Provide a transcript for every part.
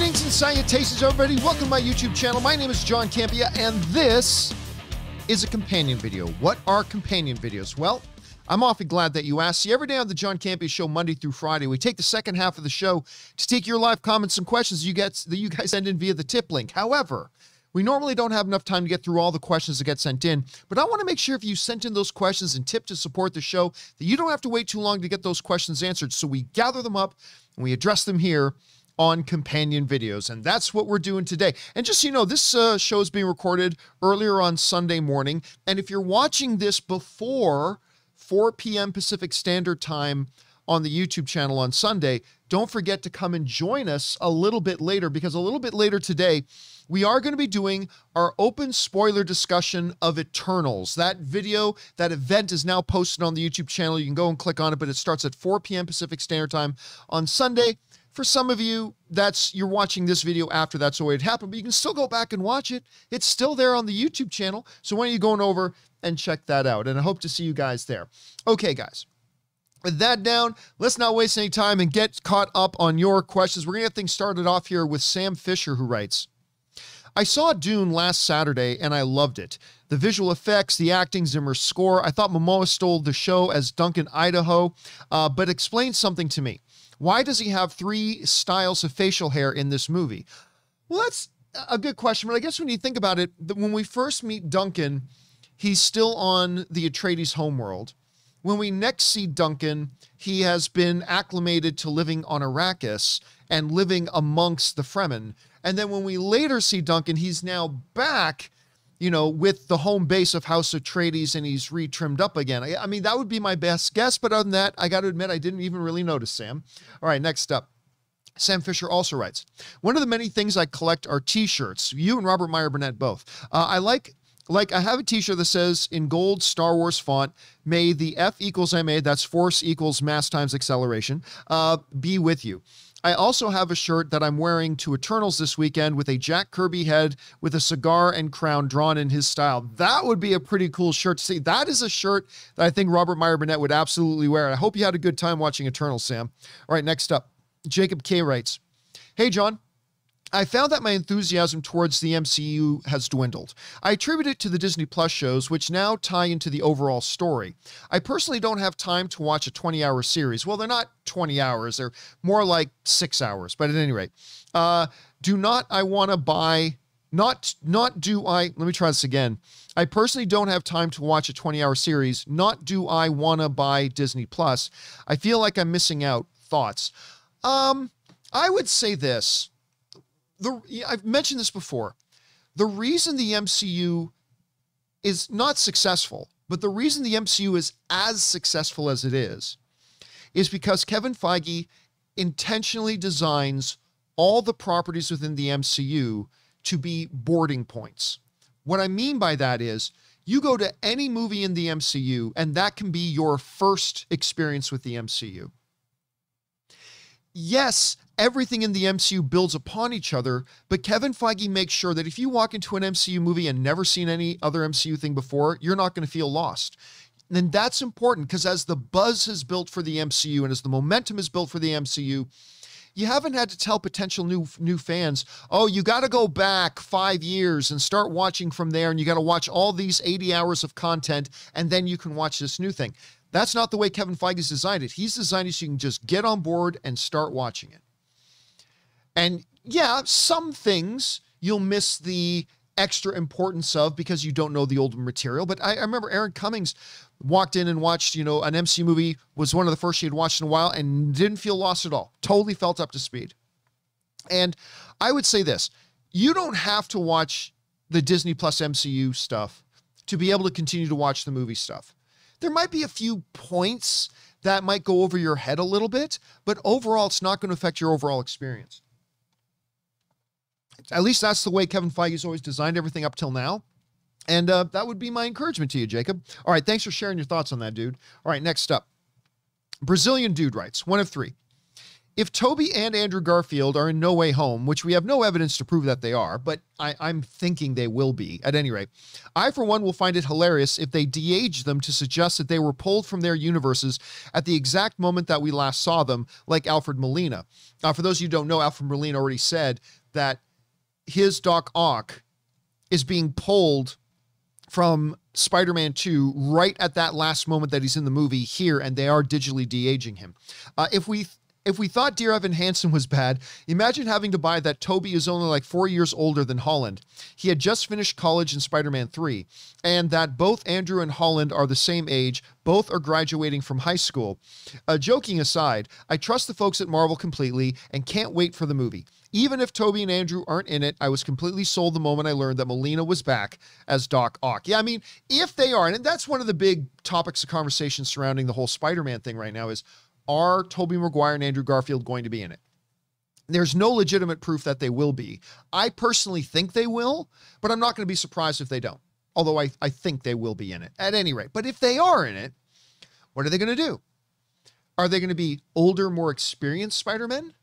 Greetings and salutations, everybody. Welcome to my YouTube channel. My name is John Campea, and this is a companion video. What are companion videos? Well, I'm awfully glad that you asked. See, every day on the John Campea Show, Monday through Friday, we take the second half of the show to take your live comments and questions that you guys send in via the tip link. However, we normally don't have enough time to get through all the questions that get sent in, but I want to make sure if you sent in those questions and tip to support the show, that you don't have to wait too long to get those questions answered. So we gather them up and we address them here on companion videos, and that's what we're doing today. And just so you know, this show is being recorded earlier on Sunday morning, and if you're watching this before 4 p.m. Pacific Standard Time on the YouTube channel on Sunday, don't forget to come and join us a little bit later, because a little bit later today, we are going to be doing our open spoiler discussion of Eternals. That video, that event is now posted on the YouTube channel. You can go and click on it, but it starts at 4 p.m. Pacific Standard Time on Sunday. For some of you, you're watching this video after that's the way it happened, but you can still go back and watch it. It's still there on the YouTube channel. So why don't you go over and check that out? And I hope to see you guys there. Okay, guys. With that down, let's not waste any time and get caught up on your questions. We're going to get things started off here with Sam Fisher, who writes, I saw Dune last Saturday and I loved it. The visual effects, the acting, Zimmer's score. I thought Momoa stole the show as Duncan Idaho, but explain something to me. Why does he have 3 styles of facial hair in this movie? Well, that's a good question, but I guess when you think about it, when we first meet Duncan, he's still on the Atreides homeworld. When we next see Duncan, he has been acclimated to living on Arrakis and living amongst the Fremen. And then when we later see Duncan, he's now back, with the home base of House Atreides, and he's retrimmed up again. I mean, that would be my best guess, but other than that, I got to admit, I didn't even really notice, Sam. All right, next up. Sam Fisher also writes, one of the many things I collect are t-shirts. You and Robert Meyer Burnett both. I have a t-shirt that says in gold Star Wars font, may the F equals MA, that's force equals mass times acceleration, be with you. I also have a shirt that I'm wearing to Eternals this weekend with a Jack Kirby head with a cigar and crown drawn in his style. That would be a pretty cool shirt to see. That is a shirt that I think Robert Meyer Burnett would absolutely wear. I hope you had a good time watching Eternals, Sam. All right, next up, Jacob K. writes, hey, John. I found that my enthusiasm towards the MCU has dwindled. I attribute it to the Disney Plus shows, which now tie into the overall story. I personally don't have time to watch a 20-hour series. Well, they're not 20 hours. They're more like 6 hours. But at any rate, let me try this again. I personally don't have time to watch a 20-hour series. Not do I want to buy Disney Plus. I feel like I'm missing out. Thoughts? I would say this. I've mentioned this before. The reason the MCU is not successful, but the reason the MCU is as successful as it is because Kevin Feige intentionally designs all the properties within the MCU to be boarding points. What I mean by that is you go to any movie in the MCU and that can be your first experience with the MCU. Yes, everything in the MCU builds upon each other, but Kevin Feige makes sure that if you walk into an MCU movie and never seen any other MCU thing before, you're not going to feel lost. And that's important because as the buzz has built for the MCU and as the momentum is built for the MCU, you haven't had to tell potential new fans, oh, you got to go back 5 years and start watching from there, and you got to watch all these 80 hours of content, and then you can watch this new thing. That's not the way Kevin Feige's designed it. He's designed it so you can just get on board and start watching it. And yeah, some things you'll miss the extra importance of because you don't know the older material. But I remember Aaron Cummings walked in and watched, an MCU movie, was one of the first she had watched in a while and didn't feel lost at all. Totally felt up to speed. And I would say this, you don't have to watch the Disney Plus MCU stuff to be able to continue to watch the movie stuff. There might be a few points that might go over your head a little bit, but overall, it's not going to affect your overall experience. At least that's the way Kevin Feige's always designed everything up till now. And that would be my encouragement to you, Jacob. All right, thanks for sharing your thoughts on that, dude. All right, next up. Brazilian dude writes, one of 3. If Tobey and Andrew Garfield are in No Way Home, which we have no evidence to prove that they are, but I'm thinking they will be, at any rate, I, for one, will find it hilarious if they de-age them to suggest that they were pulled from their universes at the exact moment that we last saw them, like Alfred Molina. For those of you who don't know, Alfred Molina already said that his Doc Ock is being pulled from Spider-Man 2 right at that last moment that he's in the movie here, and they are digitally de-aging him. If we thought Dear Evan Hansen was bad, imagine having to buy that Tobey is only like 4 years older than Holland. He had just finished college in Spider-Man 3, and that both Andrew and Holland are the same age. Both are graduating from high school. Joking aside, I trust the folks at Marvel completely and can't wait for the movie. Even if Tobey and Andrew aren't in it, I was completely sold the moment I learned that Molina was back as Doc Ock. Yeah, I mean, if they are, and that's one of the big topics of conversation surrounding the whole Spider-Man thing right now is, are Tobey Maguire and Andrew Garfield going to be in it? There's no legitimate proof that they will be. I personally think they will, but I'm not going to be surprised if they don't. Although I think they will be in it at any rate. But if they are in it, what are they going to do? Are they going to be older, more experienced Spider-Men?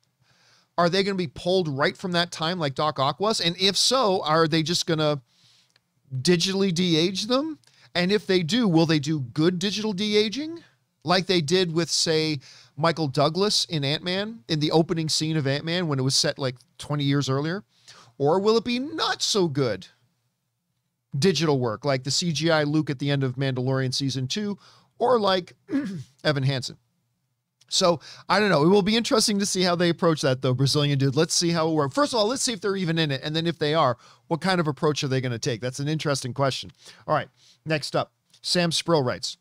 Are they going to be pulled right from that time like Doc Ock was? And if so, are they just going to digitally de-age them? And if they do, will they do good digital de-aging? Like they did with, say, Michael Douglas in Ant-Man, in the opening scene of Ant-Man when it was set like 20 years earlier? Or will it be not so good digital work, like the CGI Luke at the end of Mandalorian Season 2, or like Evan Hansen? So, I don't know. It will be interesting to see how they approach that, though, Brazilian dude. Let's see how it works. First of all, let's see if they're even in it. And then if they are, what kind of approach are they going to take? That's an interesting question. All right, next up, Sam Sprill writes,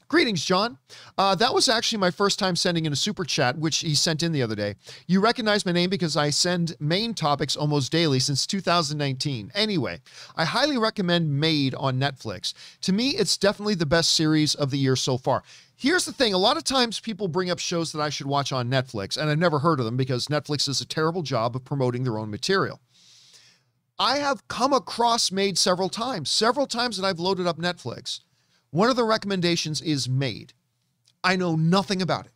greetings, John. That was actually my first time sending in a super chat, which he sent in the other day. You recognize my name because I send main topics almost daily since 2019. Anyway, I highly recommend Made on Netflix. To me, it's definitely the best series of the year so far. Here's the thing. A lot of times people bring up shows that I should watch on Netflix, and I've never heard of them because Netflix does a terrible job of promoting their own material. I have come across Made several times that I've loaded up Netflix. One of the recommendations is Made. I know nothing about it,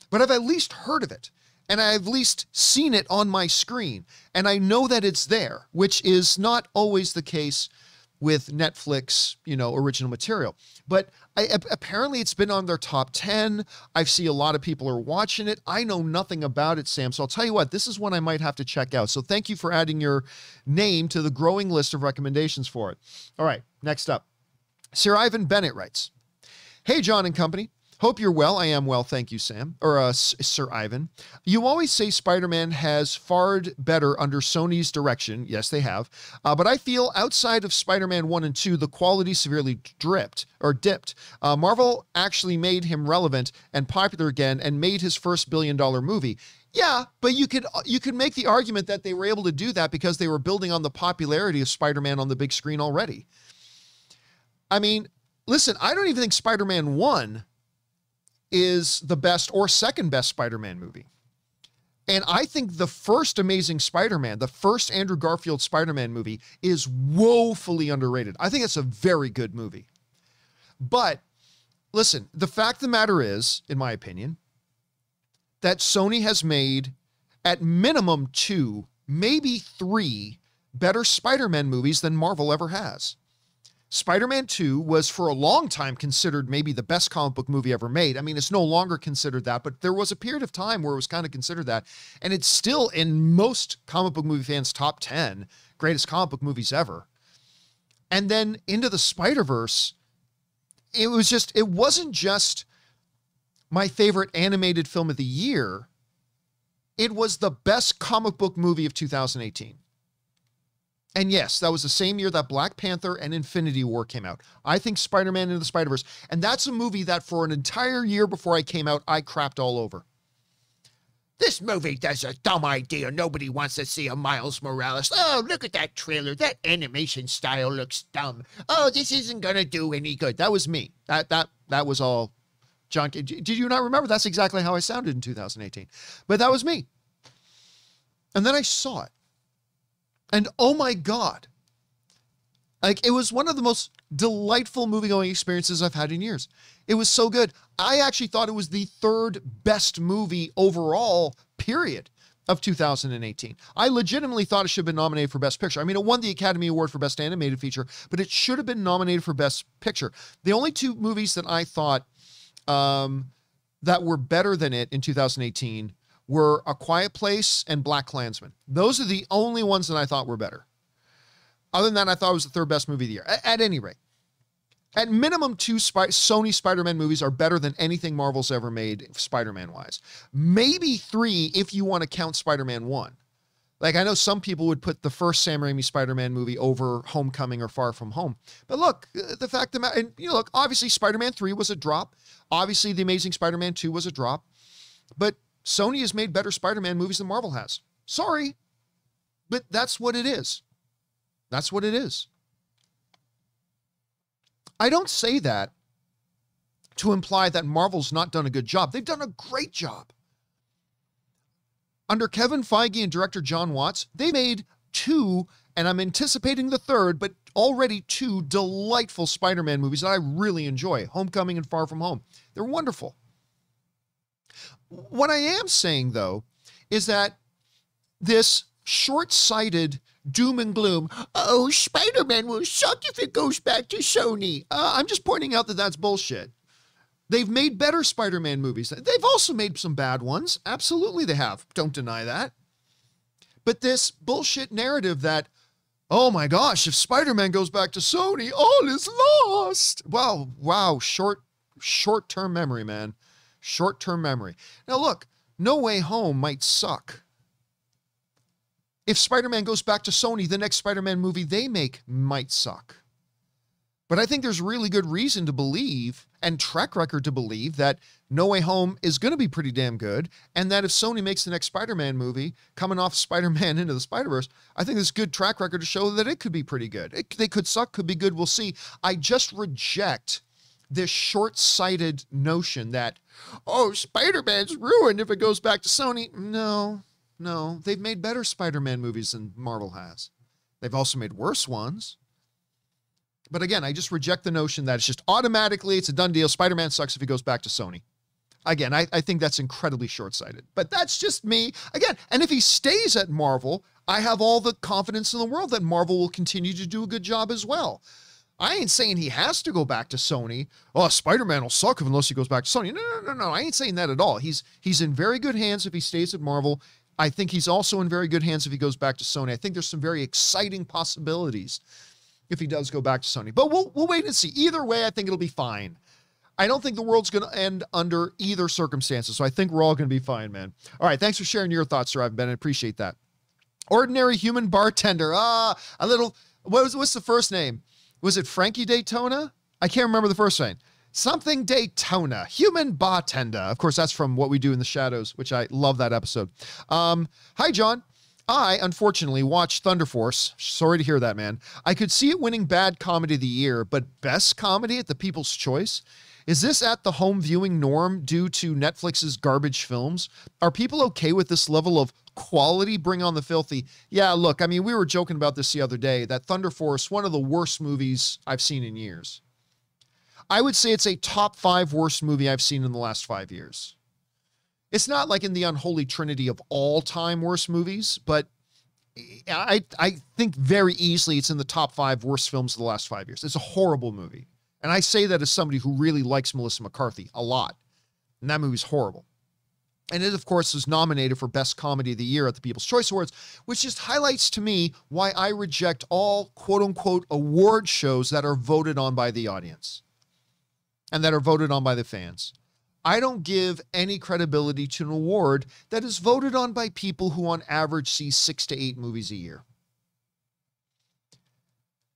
but I've at least heard of it, and I've at least seen it on my screen, and I know that it's there, which is not always the case with Netflix, original material. But apparently it's been on their top 10. I see a lot of people are watching it. I know nothing about it, Sam. So I'll tell you what, this is one I might have to check out. So thank you for adding your name to the growing list of recommendations for it. All right, next up. Sir Ivan Bennett writes, hey, John and company. Hope you're well. I am well. Thank you, Sam. Or Sir Ivan. You always say Spider-Man has fared better under Sony's direction. Yes, they have. But I feel outside of Spider-Man 1 and 2, the quality severely dipped. Marvel actually made him relevant and popular again and made his first billion-dollar movie. Yeah, but you could make the argument that they were able to do that because they were building on the popularity of Spider-Man on the big screen already. I mean, listen, I don't even think Spider-Man 1 is the best or second best Spider-Man movie. And I think the first Amazing Spider-Man, the first Andrew Garfield Spider-Man movie, is woefully underrated. I think it's a very good movie. But listen, the fact of the matter is, in my opinion, that Sony has made at minimum 2, maybe 3 better Spider-Man movies than Marvel ever has. Spider-Man 2 was for a long time considered maybe the best comic book movie ever made. I mean, it's no longer considered that, but there was a period of time where it was kind of considered that. And it's still in most comic book movie fans' top 10 greatest comic book movies ever. And then Into the Spider-Verse, it wasn't just my favorite animated film of the year. It was the best comic book movie of 2018. And yes, that was the same year that Black Panther and Infinity War came out. I think Spider-Man Into the Spider-Verse. And that's a movie that for an entire year before I came out, I crapped all over. This movie does a dumb idea. Nobody wants to see a Miles Morales. Oh, look at that trailer. That animation style looks dumb. Oh, this isn't going to do any good. That was me. That was all John. Did you not remember? That's exactly how I sounded in 2018. But that was me. And then I saw it. And oh my God, like it was one of the most delightful movie-going experiences I've had in years. It was so good. I actually thought it was the third best movie overall, period, of 2018. I legitimately thought it should have been nominated for Best Picture. I mean, it won the Academy Award for Best Animated Feature, but it should have been nominated for Best Picture. The only two movies that I thought that were better than it in 2018 were A Quiet Place and Black Klansman. Those are the only ones that I thought were better. Other than that, I thought it was the third best movie of the year. At any rate, at minimum, two Sony Spider-Man movies are better than anything Marvel's ever made Spider-Man-wise. Maybe three if you want to count Spider-Man 1. Like, I know some people would put the first Sam Raimi Spider-Man movie over Homecoming or Far From Home. But look, the fact of the matter, and you know, look, obviously Spider-Man 3 was a drop. Obviously, The Amazing Spider-Man 2 was a drop. But Sony has made better Spider-Man movies than Marvel has. Sorry, but that's what it is. That's what it is. I don't say that to imply that Marvel's not done a good job. They've done a great job. Under Kevin Feige and director John Watts, they made two, and I'm anticipating the third, but already two delightful Spider-Man movies that I really enjoy, Homecoming and Far From Home. They're wonderful. What I am saying, though, is that this short-sighted doom and gloom, oh, Spider-Man will suck if it goes back to Sony. I'm just pointing out that that's bullshit. They've made better Spider-Man movies. They've also made some bad ones. Absolutely they have. Don't deny that. But this bullshit narrative that, oh my gosh, if Spider-Man goes back to Sony, all is lost. Wow, short-term memory, man. Short-term memory. Now look, No Way Home might suck. If Spider-Man goes back to Sony, the next Spider-Man movie they make might suck. But I think there's really good reason to believe, and track record to believe, that No Way Home is going to be pretty damn good, and that if Sony makes the next Spider-Man movie, coming off Spider-Man Into the Spider-Verse, I think there's good track record to show that it could be pretty good. They could suck, could be good, we'll see. I just reject this short-sighted notion that, oh, Spider-Man's ruined if it goes back to Sony. No, they've made better Spider-Man movies than Marvel has. They've also made worse ones. But again, I just reject the notion that it's just automatically, it's a done deal. Spider-Man sucks if he goes back to Sony. Again, I think that's incredibly short-sighted. But that's just me. Again, and if he stays at Marvel, I have all the confidence in the world that Marvel will continue to do a good job as well. I ain't saying he has to go back to Sony. Oh, Spider-Man will suck unless he goes back to Sony. No. I ain't saying that at all. He's in very good hands if he stays at Marvel. I think he's also in very good hands if he goes back to Sony. I think there's some very exciting possibilities if he does go back to Sony. But we'll wait and see. Either way, I think it'll be fine. I don't think the world's going to end under either circumstances, so I think we're all going to be fine, man. All right, thanks for sharing your thoughts, Sir Ivan Ben. I appreciate that. Ordinary Human Bartender. What's the first name? Was it Frankie Daytona? I can't remember the first name. Something Daytona, Human Bartender. Of course, that's from What We Do in the Shadows, which I love that episode. Hi, John. I, unfortunately, watched Thunder Force. Sorry to hear that, man. I could see it winning Bad Comedy of the Year, but Best Comedy at the People's Choice? Is this at the home viewing norm due to Netflix's garbage films? Are people okay with this level of quality? Bring on the filthy. Yeah, look, I mean, we were joking about this the other day, that Thunder Force, one of the worst movies I've seen in years. I would say it's a top 5 worst movie I've seen in the last 5 years. It's not like in the unholy trinity of all-time worst movies, but I think very easily it's in the top 5 worst films of the last 5 years. It's a horrible movie. And I say that as somebody who really likes Melissa McCarthy a lot. And that movie's horrible. And it, of course, was nominated for Best Comedy of the Year at the People's Choice Awards, which just highlights to me why I reject all quote-unquote award shows that are voted on by the audience and that are voted on by the fans. I don't give any credibility to an award that is voted on by people who on average see 6 to 8 movies a year.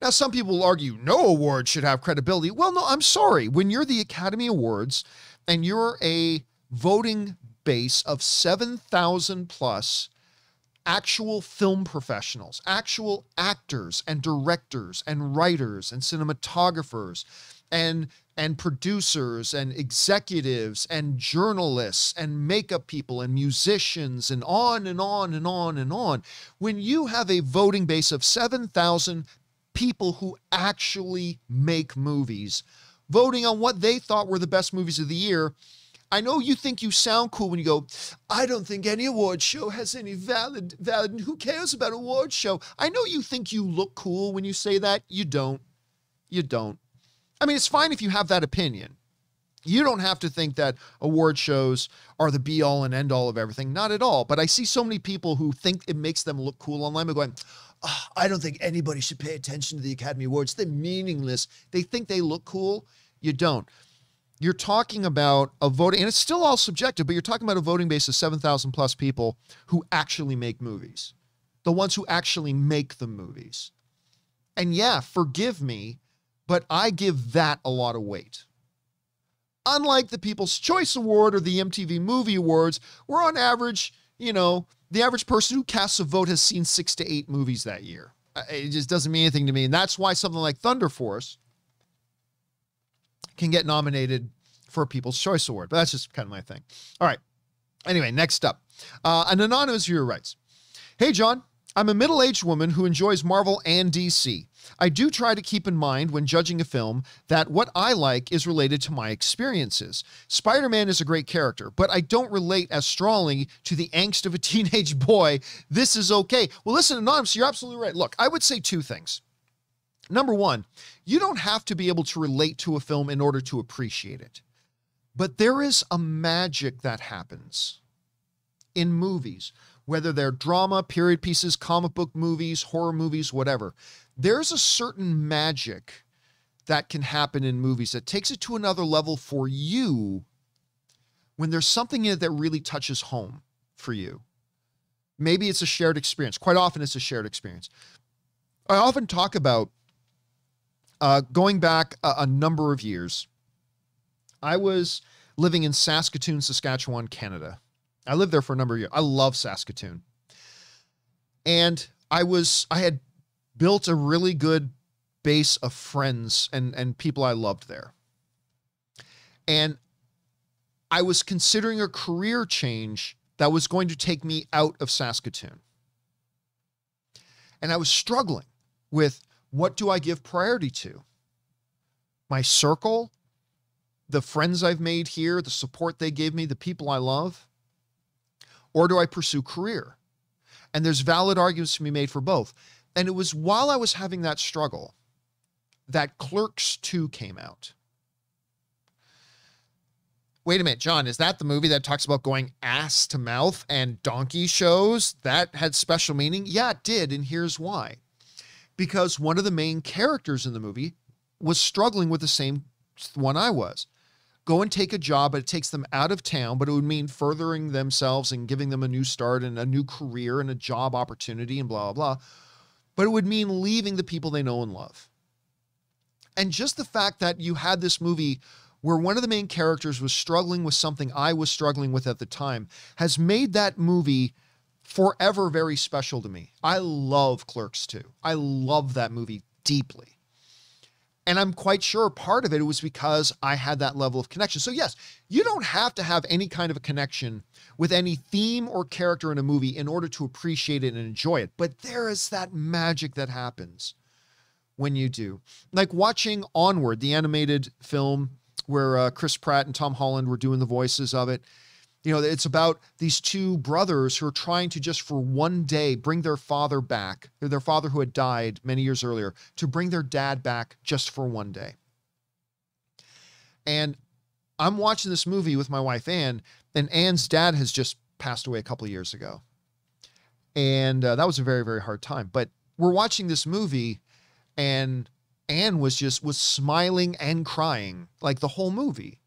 Now, some people will argue no award should have credibility. Well, no, I'm sorry. When you're the Academy Awards and you're a voting base of 7,000 plus actual film professionals, actual actors and directors and writers and cinematographers and producers and executives and journalists and makeup people and musicians and on and on and on and on. When you have a voting base of 7,000 people who actually make movies voting on what they thought were the best movies of the year. I know you think you sound cool when you go, I don't think any award show has any valid, who cares about award show? I know you think you look cool when you say that. You don't. You don't. I mean, it's fine if you have that opinion. You don't have to think that award shows are the be all and end all of everything. Not at all. But I see so many people who think it makes them look cool online. They're going, oh, I don't think anybody should pay attention to the Academy Awards. They're meaningless. They think they look cool. You don't. You're talking about a voting, and it's still all subjective, but you're talking about a voting base of 7,000 plus people who actually make movies. The ones who actually make the movies. And yeah, forgive me, but I give that a lot of weight. Unlike the People's Choice Award or the MTV Movie Awards, where on average, you know, the average person who casts a vote has seen 6 to 8 movies that year. It just doesn't mean anything to me. And that's why something like Thunder Force can get nominated for a People's Choice Award. But that's just kind of my thing. All right. Anyway, next up. An anonymous viewer writes, Hey, John. I'm a middle-aged woman who enjoys Marvel and DC. I do try to keep in mind when judging a film that what I like is related to my experiences. Spider-Man is a great character, but I don't relate as strongly to the angst of a teenage boy. This is okay. Well, listen, Anonymous, you're absolutely right. Look, I would say 2 things. Number 1, you don't have to be able to relate to a film in order to appreciate it. But there is a magic that happens in movies, whether they're drama, period pieces, comic book movies, horror movies, whatever. There's a certain magic that can happen in movies that takes it to another level for you when there's something in it that really touches home for you. Maybe it's a shared experience. Quite often it's a shared experience. I often talk about going back a number of years. I was living in Saskatoon, Saskatchewan, Canada. I lived there for a number of years. I love Saskatoon. And I had built a really good base of friends and people I loved there. And I was considering a career change that was going to take me out of Saskatoon. And I was struggling with, what do I give priority to? My circle, the friends I've made here, the support they gave me, the people I love? Or do I pursue career? And there's valid arguments to be made for both. And it was while I was having that struggle that Clerks 2 came out. Wait a minute, John, is that the movie that talks about going ass to mouth and donkey shows? That had special meaning? Yeah, it did, and here's why. Because one of the main characters in the movie was struggling with the same one I was. Go and take a job, but it takes them out of town, but it would mean furthering themselves and giving them a new start and a new career and a job opportunity and blah, blah, blah. But it would mean leaving the people they know and love. And just the fact that you had this movie where one of the main characters was struggling with something I was struggling with at the time has made that movie forever very special to me. I love Clerks 2. I love that movie deeply. And I'm quite sure part of it was because I had that level of connection. So yes, you don't have to have any kind of a connection with any theme or character in a movie in order to appreciate it and enjoy it. But there is that magic that happens when you do. Like watching Onward, the animated film where Chris Pratt and Tom Holland were doing the voices of it. You know, it's about these 2 brothers who are trying to just for one day bring their father back, their father who had died many years earlier, to bring their dad back just for one day. And I'm watching this movie with my wife, Ann, and Ann's dad has just passed away a couple of years ago. And that was a very, very hard time. But we're watching this movie and Ann was smiling and crying like the whole movie,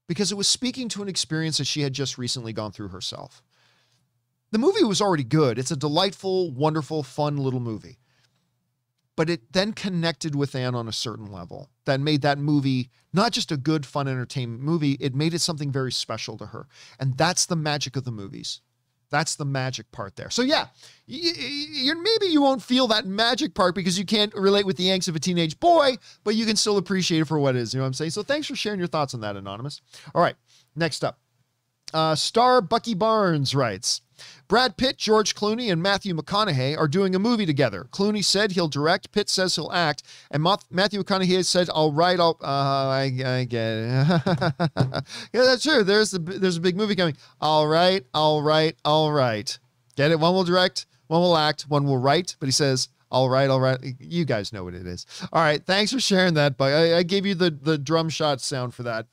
because it was speaking to an experience that she had just recently gone through herself. The movie was already good. It's a delightful, wonderful, fun little movie. But it then connected with Anne on a certain level that made that movie not just a good, fun, entertainment movie, it made it something very special to her. And that's the magic of the movies. That's the magic part there. So yeah, maybe you won't feel that magic part because you can't relate with the angst of a teenage boy, but you can still appreciate it for what it is. You know what I'm saying? So thanks for sharing your thoughts on that, Anonymous. All right, next up. Star Bucky Barnes writes, Brad Pitt, George Clooney, and Matthew McConaughey are doing a movie together. Clooney said he'll direct, Pitt says he'll act, and Matthew McConaughey said, all right, I get it. Yeah, that's true. There's a big movie coming. All right. Get it? One will direct, one will act, one will write, but he says, all right. You guys know what it is. All right. Thanks for sharing that, but I gave you the drum shot sound for that.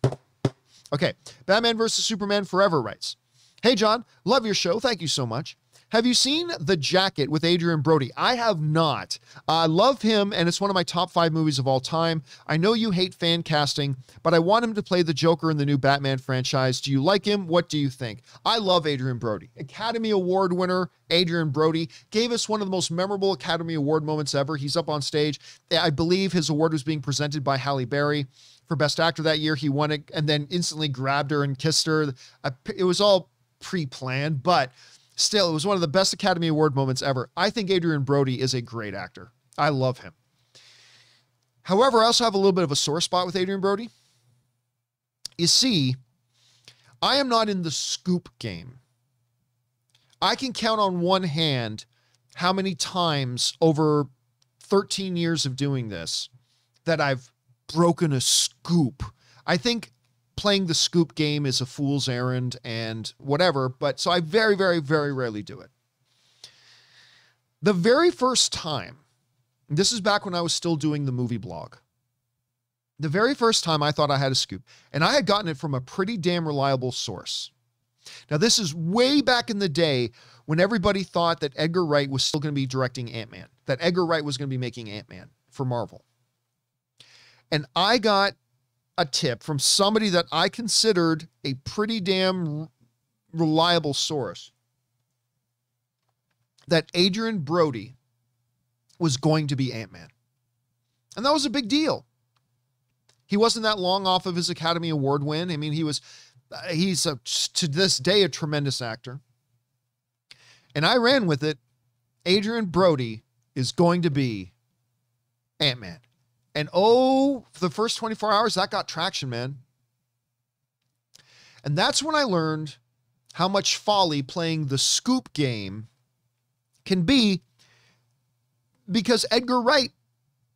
Okay. Batman vs. Superman Forever writes, hey, John, love your show. Thank you so much. Have you seen The Jacket with Adrian Brody? I have not. I love him, and it's one of my top 5 movies of all time. I know you hate fan casting, but I want him to play the Joker in the new Batman franchise. Do you like him? What do you think? I love Adrian Brody. Academy Award winner Adrian Brody gave us one of the most memorable Academy Award moments ever. He's up on stage. I believe his award was being presented by Halle Berry for Best Actor that year. He won it and then instantly grabbed her and kissed her. It was all pre-planned, but still, it was one of the best Academy Award moments ever. I think Adrian Brody is a great actor. I love him. However, I also have a little bit of a sore spot with Adrian Brody. You see, I am not in the scoop game. I can count on one hand how many times over 13 years of doing this that I've broken a scoop. I think playing the scoop game is a fool's errand and whatever, but so I very, very, very rarely do it. The very first time, this is back when I was still doing the movie blog. The very first time I thought I had a scoop, and I had gotten it from a pretty damn reliable source. Now, this is way back in the day when everybody thought that Edgar Wright was still going to be directing Ant-Man, that Edgar Wright was going to be making Ant-Man for Marvel. And I got a tip from somebody that I considered a pretty damn reliable source that Adrian Brody was going to be Ant-Man. And that was a big deal. He wasn't that long off of his Academy Award win. I mean, he's to this day a tremendous actor. And I ran with it. Adrian Brody is going to be Ant-Man. And for the first 24 hours, that got traction, man. And that's when I learned how much folly playing the scoop game can be, because Edgar Wright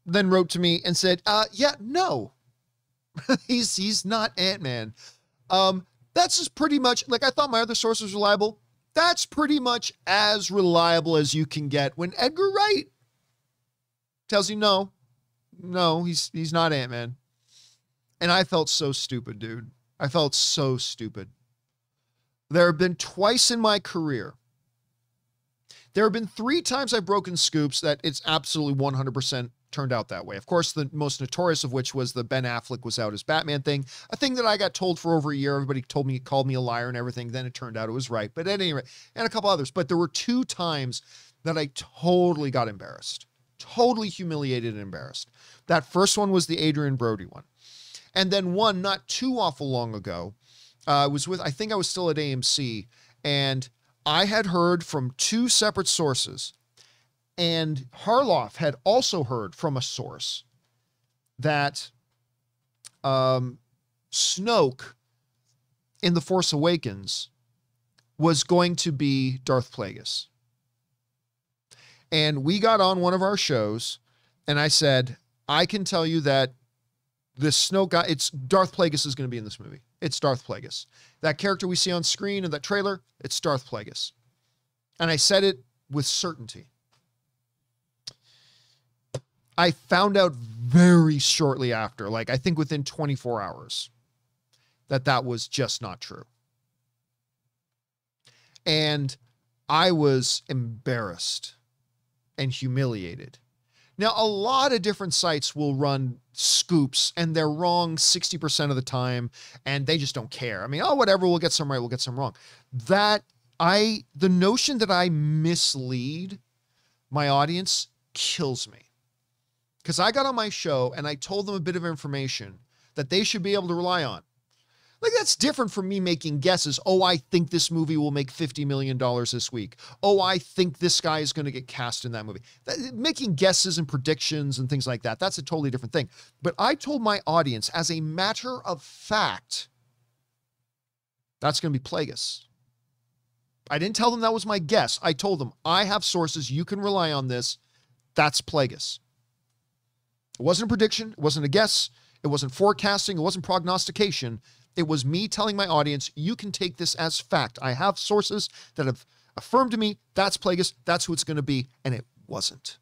then wrote to me and said, yeah, no, he's not Ant-Man. That's just pretty much, like, I thought my other source was reliable. That's pretty much as reliable as you can get when Edgar Wright tells you no, he's not Ant-Man. And I felt so stupid, dude. I felt so stupid. There have been twice in my career. There have been 3 times I've broken scoops that it's absolutely 100% turned out that way. Of course, the most notorious of which was the Ben Affleck was out as Batman thing, a thing that I got told for over a year. Everybody called me a liar and everything. Then it turned out it was right. But at any rate, and a couple others. But there were 2 times that I totally got embarrassed. Totally humiliated and embarrassed. That first one was the Adrian Brody one. And then one not too awful long ago, I think I was still at AMC, and I had heard from 2 separate sources, and Harloff had also heard from a source that Snoke in The Force Awakens was going to be Darth Plagueis. And we got on one of our shows, and I said, I can tell you that this Snoke guy, it's Darth Plagueis is going to be in this movie. It's Darth Plagueis. That character we see on screen in that trailer, it's Darth Plagueis. And I said it with certainty. I found out very shortly after, like I think within 24 hours, that was just not true. And I was embarrassed and humiliated. Now, a lot of different sites will run scoops, and they're wrong 60% of the time, and they just don't care. I mean, whatever, we'll get some right, we'll get some wrong. The notion that I mislead my audience kills me. Because I got on my show, and I told them a bit of information that they should be able to rely on. Like, that's different from me making guesses. Oh, I think this movie will make $50 million this week. Oh, I think this guy is going to get cast in that movie. Making guesses and predictions and things like that, that's a totally different thing. But I told my audience, as a matter of fact, that's going to be Plagueis. I didn't tell them that was my guess. I told them, I have sources. You can rely on this. That's Plagueis. It wasn't a prediction. It wasn't a guess. It wasn't forecasting. It wasn't prognostication. It was me telling my audience, you can take this as fact. I have sources that have affirmed to me, that's Plagueis. That's who it's going to be. And it wasn't.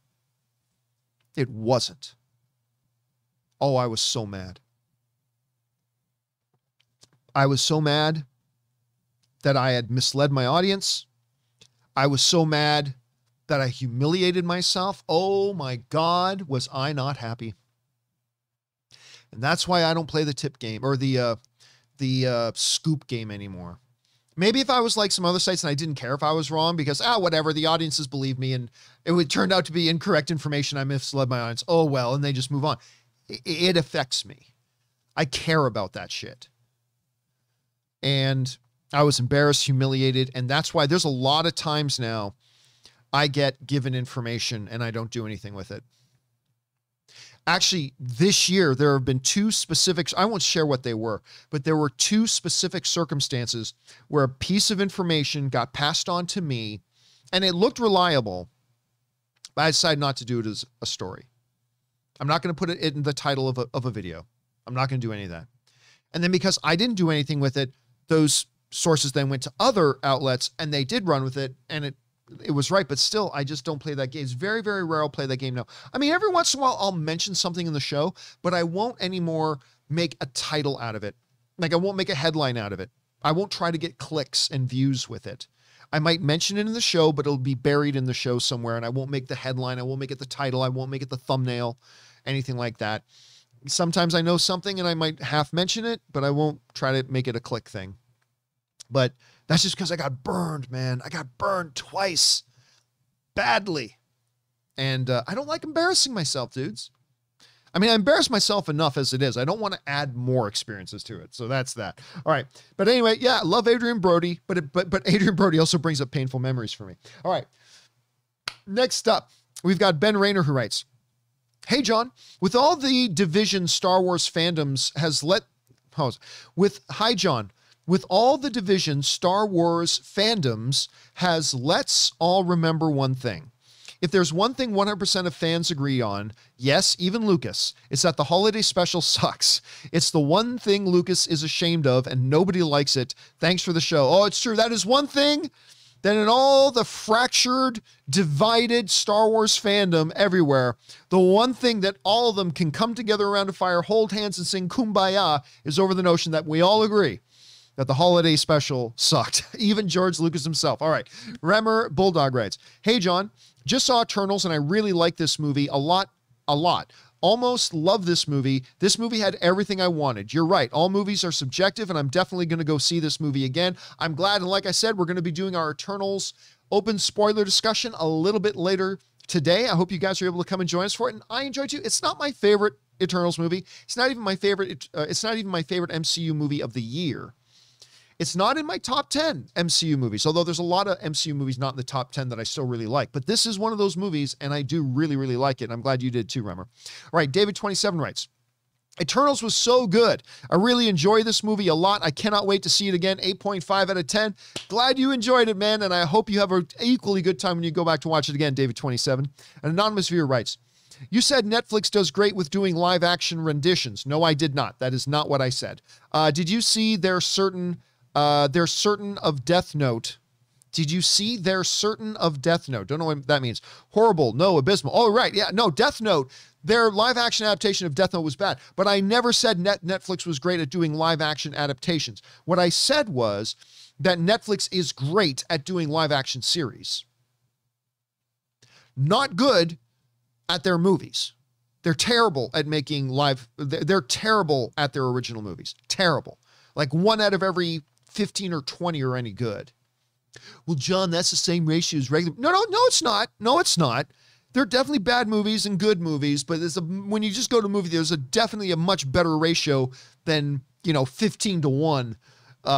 It wasn't. Oh, I was so mad. I was so mad that I had misled my audience. I was so mad that I humiliated myself. Oh my God, was I not happy. And that's why I don't play the tip game or the scoop game anymore. Maybe if I was like some other sites and I didn't care if I was wrong because, whatever, the audiences believe me and it would turn out to be incorrect information. I misled my audience. Oh, well, and they just move on. It affects me. I care about that shit. And I was embarrassed, humiliated, and that's why there's a lot of times now I get given information and I don't do anything with it. Actually, this year, there have been two specific, I won't share what they were, but there were two specific circumstances where a piece of information got passed on to me and it looked reliable, but I decided not to do it as a story. I'm not going to put it in the title of a video. I'm not going to do any of that. And then because I didn't do anything with it, those sources then went to other outlets and they did run with it and it was right, but still, I just don't play that game. It's very, very rare I'll play that game now. I mean, every once in a while I'll mention something in the show, but I won't anymore make a title out of it. Like I won't make a headline out of it. I won't try to get clicks and views with it. I might mention it in the show, but it'll be buried in the show somewhere and I won't make the headline. I won't make it the title. I won't make it the thumbnail, anything like that. Sometimes I know something and I might half mention it, but I won't try to make it a click thing. But that's just because I got burned, man. I got burned twice. Badly. And I don't like embarrassing myself, dudes. I mean, I embarrass myself enough as it is. I don't want to add more experiences to it. So that's that. All right. But anyway, yeah, I love Adrian Brody, but Adrian Brody also brings up painful memories for me. All right. Next up, we've got Ben Rayner who writes, "Hey, John, with all the division Star Wars fandoms has let... Hi, John. With all the division Star Wars fandoms has let's all remember one thing. If there's one thing 100% of fans agree on, yes, even Lucas, it's that the holiday special sucks. It's the one thing Lucas is ashamed of and nobody likes it. Thanks for the show." Oh, it's true. That is one thing. Then in all the fractured, divided Star Wars fandom everywhere, the one thing that all of them can come together around a fire, hold hands and sing Kumbaya is over the notion that we all agree that the holiday special sucked. Even George Lucas himself. All right. Remmer Bulldog writes, "Hey, John, just saw Eternals and I really like this movie a lot. Almost love this movie. This movie had everything I wanted. You're right. All movies are subjective and I'm definitely going to go see this movie again. I'm glad. And like I said, we're going to be doing our Eternals open spoiler discussion a little bit later today. I hope you guys are able to come and join us for it. And I enjoyed it too. It's not my favorite Eternals movie. It's not even my favorite. It's not even my favorite MCU movie of the year. It's not in my top 10 MCU movies, although there's a lot of MCU movies not in the top 10 that I still really like. But this is one of those movies, and I do really, really like it. And I'm glad you did too, Remmer. All right, David27 writes, "Eternals was so good. I really enjoy this movie a lot. I cannot wait to see it again. 8.5 out of 10. Glad you enjoyed it, man, and I hope you have an equally good time when you go back to watch it again, David27. An anonymous viewer writes, "You said Netflix does great with doing live action renditions." No, I did not. That is not what I said. Did you see their certain of Death Note? Did you see their certain of Death Note? Don't know what that means. Horrible. No, abysmal. Oh, right. Yeah. No, Death Note. Their live action adaptation of Death Note was bad, but I never said Netflix was great at doing live action adaptations. What I said was that Netflix is great at doing live action series. Not good at their movies. They're terrible at making they're terrible at their original movies. Terrible. Like 1 out of every 15 or 20 are any good. Well, John, that's the same ratio as regular. No, it's not. No, it's not. There are definitely bad movies and good movies, but when you just go to a movie, there's definitely a much better ratio than, 15 to 1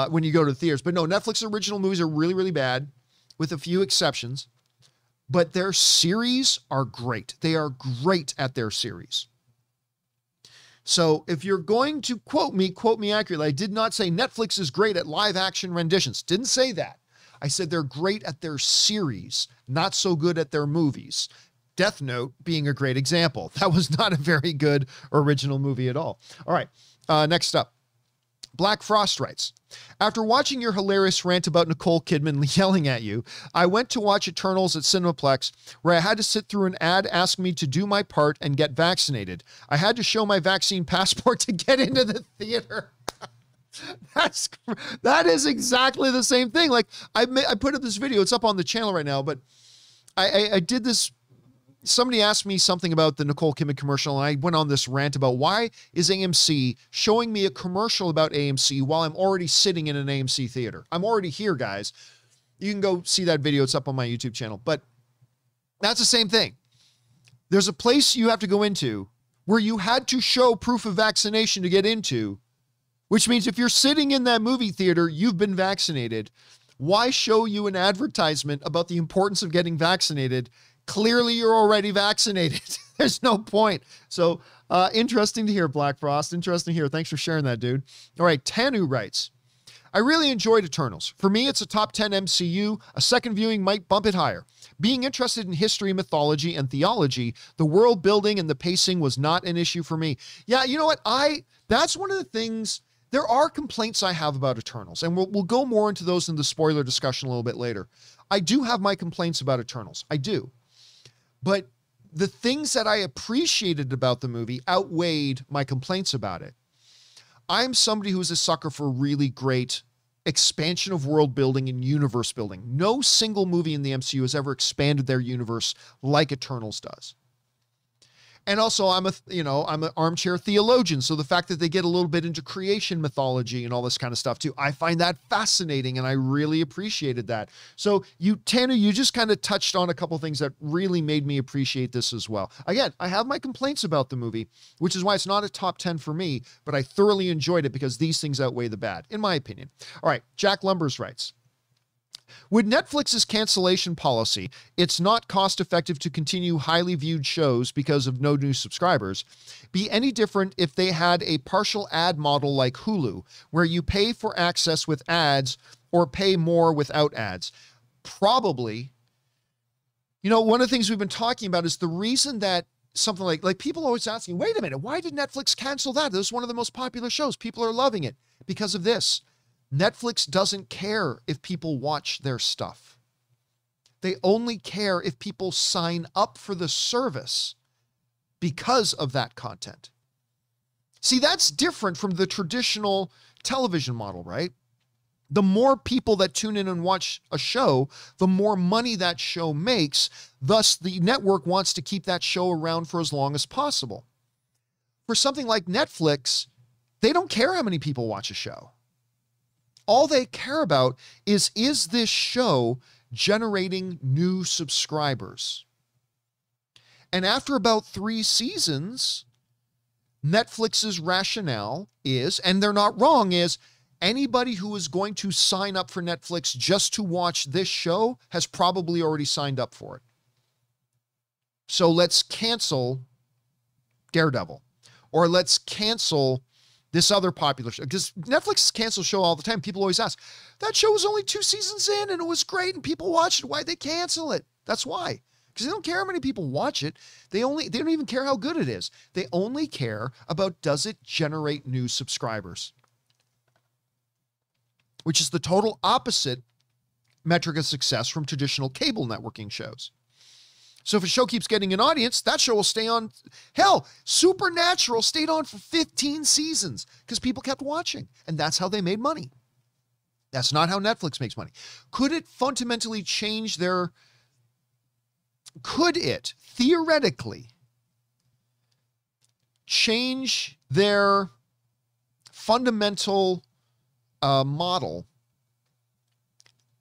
when you go to the theaters. But no, Netflix original movies are really, really bad with a few exceptions, but their series are great. They are great at their series. So if you're going to quote me accurately. I did not say Netflix is great at live action renditions. Didn't say that. I said they're great at their series, not so good at their movies. Death Note being a great example. That was not a very good original movie at all. All right, next up. Black Frost writes, after watching your hilarious rant about Nicole Kidman yelling at you, I went to watch Eternals at Cinemaplex, where I had to sit through an ad asking me to do my part and get vaccinated. I had to show my vaccine passport to get into the theater. That is exactly the same thing. Like I put up this video, it's up on the channel right now, but I did this. Somebody asked me something about the Nicole Kidman commercial, and I went on this rant about why is AMC showing me a commercial about AMC while I'm already sitting in an AMC theater? I'm already here, guys. You can go see that video. It's up on my YouTube channel. But that's the same thing. There's a place you have to go into where you had to show proof of vaccination to get into, which means if you're sitting in that movie theater, you've been vaccinated. Why show you an advertisement about the importance of getting vaccinated? Clearly, you're already vaccinated. There's no point. So interesting to hear, Black Frost. Interesting to hear. Thanks for sharing that, dude. All right, Tanu writes, I really enjoyed Eternals. For me, it's a top 10 MCU. A second viewing might bump it higher. Being interested in history, mythology, and theology, the world building and the pacing was not an issue for me. Yeah, you know what? That's one of the things. There are complaints I have about Eternals, and we'll go more into those in the spoiler discussion a little bit later. I do have my complaints about Eternals. I do. But the things that I appreciated about the movie outweighed my complaints about it. I'm somebody who's a sucker for really great expansion of world building and universe building. No single movie in the MCU has ever expanded their universe like Eternals does. And also I'm an armchair theologian. So the fact that they get a little bit into creation mythology and all this kind of stuff too, I find that fascinating and I really appreciated that. So Tanner, you just kind of touched on a couple of things that really made me appreciate this as well. Again, I have my complaints about the movie, which is why it's not a top 10 for me, but I thoroughly enjoyed it because these things outweigh the bad, in my opinion. All right, Jack Lumbers writes, with Netflix's cancellation policy, it's not cost-effective to continue highly viewed shows because of no new subscribers. Be any different if they had a partial ad model like Hulu, where you pay for access with ads or pay more without ads? Probably. You know, one of the things we've been talking about is the reason that something like people always asking, wait a minute, why did Netflix cancel that? This was one of the most popular shows. People are loving it because of this. Netflix doesn't care if people watch their stuff. They only care if people sign up for the service because of that content. See, that's different from the traditional television model, right? The more people that tune in and watch a show, the more money that show makes. Thus, the network wants to keep that show around for as long as possible. For something like Netflix, they don't care how many people watch a show. All they care about is this show generating new subscribers? And after about 3 seasons, Netflix's rationale is, and they're not wrong, is anybody who is going to sign up for Netflix just to watch this show has probably already signed up for it. So let's cancel Daredevil, or let's cancel this other popular show, because Netflix cancels show all the time. People always ask, that show was only 2 seasons in and it was great and people watched it. Why'd they cancel it? That's why. Because they don't care how many people watch it. They don't even care how good it is. They only care about, does it generate new subscribers? Which is the total opposite metric of success from traditional cable networking shows. So if a show keeps getting an audience, that show will stay on. Hell, Supernatural stayed on for 15 seasons because people kept watching. And that's how they made money. That's not how Netflix makes money. Could it fundamentally change could it theoretically change their fundamental model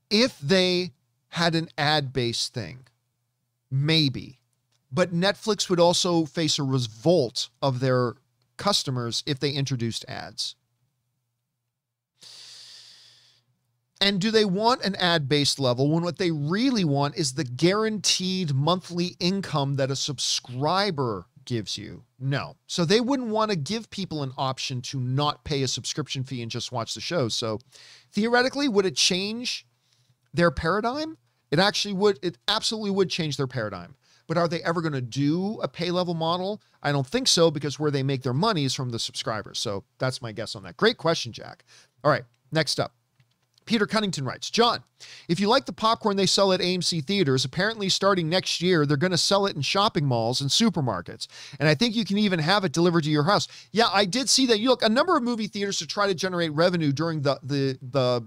if they had an ad-based thing? Maybe. But Netflix would also face a revolt of their customers if they introduced ads. And do they want an ad-based level when what they really want is the guaranteed monthly income that a subscriber gives you? No. So they wouldn't want to give people an option to not pay a subscription fee and just watch the show. So theoretically, would it change their paradigm, it absolutely would change their paradigm. But are they ever going to do a pay level model? I don't think so, because where they make their money is from the subscribers. So that's my guess on that. Great question, Jack. All right, next up. Peter Cunnington writes, John, if you like the popcorn they sell at AMC theaters, apparently starting next year, they're going to sell it in shopping malls and supermarkets. And I think you can even have it delivered to your house. Yeah, I did see that. You look, a number of movie theaters to try to generate revenue during the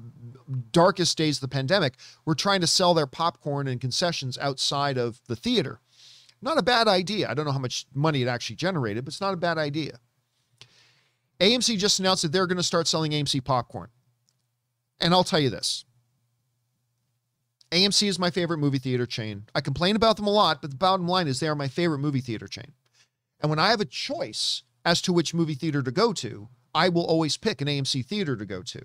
darkest days of the pandemic were trying to sell their popcorn and concessions outside of the theater. Not a bad idea. I don't know how much money it actually generated, but it's not a bad idea. AMC just announced that they're going to start selling AMC popcorn. And I'll tell you this. AMC is my favorite movie theater chain. I complain about them a lot, but the bottom line is they are my favorite movie theater chain. And when I have a choice as to which movie theater to go to, I will always pick an AMC theater to go to.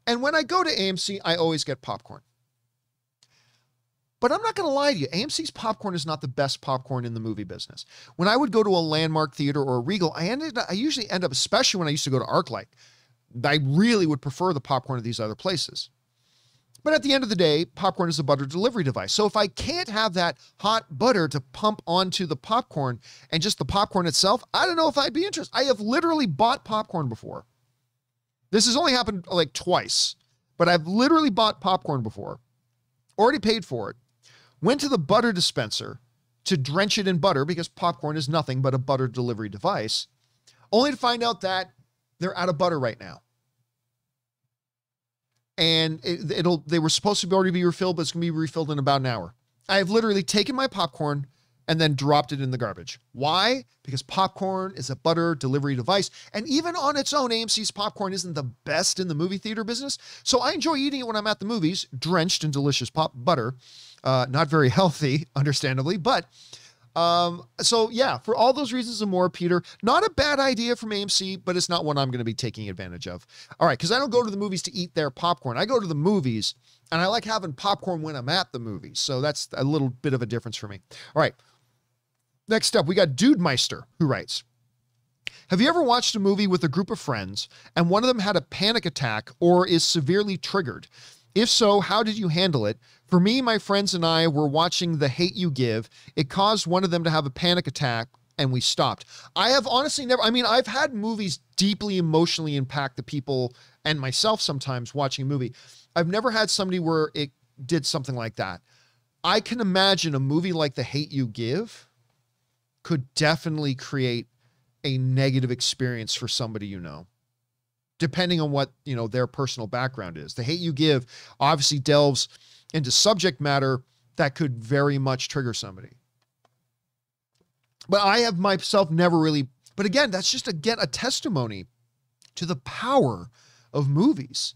And when I go to AMC, I always get popcorn. But I'm not going to lie to you. AMC's popcorn is not the best popcorn in the movie business. When I would go to a Landmark theater or a Regal, I usually end up, especially when I used to go to ArcLight, I really would prefer the popcorn of these other places. But at the end of the day, popcorn is a butter delivery device. So if I can't have that hot butter to pump onto the popcorn and just the popcorn itself, I don't know if I'd be interested. I have literally bought popcorn before. This has only happened like twice, but I've literally bought popcorn before, already paid for it, went to the butter dispenser to drench it in butter because popcorn is nothing but a butter delivery device, only to find out that they're out of butter right now. And they were supposed to already be refilled, but it's going to be refilled in about an hour. I have literally taken my popcorn and then dropped it in the garbage. Why? Because popcorn is a butter delivery device. And even on its own, AMC's popcorn isn't the best in the movie theater business. So I enjoy eating it when I'm at the movies, drenched in delicious butter. Not very healthy, understandably, but so yeah, for all those reasons and more, Peter, not a bad idea from AMC, but it's not one I'm going to be taking advantage of. All right, because I don't go to the movies to eat their popcorn. I go to the movies, and I like having popcorn when I'm at the movies. So that's a little bit of a difference for me. All right, next up, we got Dude Meister, who writes, have you ever watched a movie with a group of friends, and one of them had a panic attack or is severely triggered? If so, how did you handle it? For me, my friends and I were watching The Hate U Give. It caused one of them to have a panic attack, and we stopped. I have honestly never, I've had movies deeply emotionally impact the people and myself sometimes watching a movie. I've never had somebody where it did something like that. I can imagine a movie like The Hate U Give could definitely create a negative experience for somebody you know, depending on what, their personal background is. The Hate U Give obviously delves into subject matter that could very much trigger somebody. But I have myself never really, but again, that's just a testimony to the power of movies.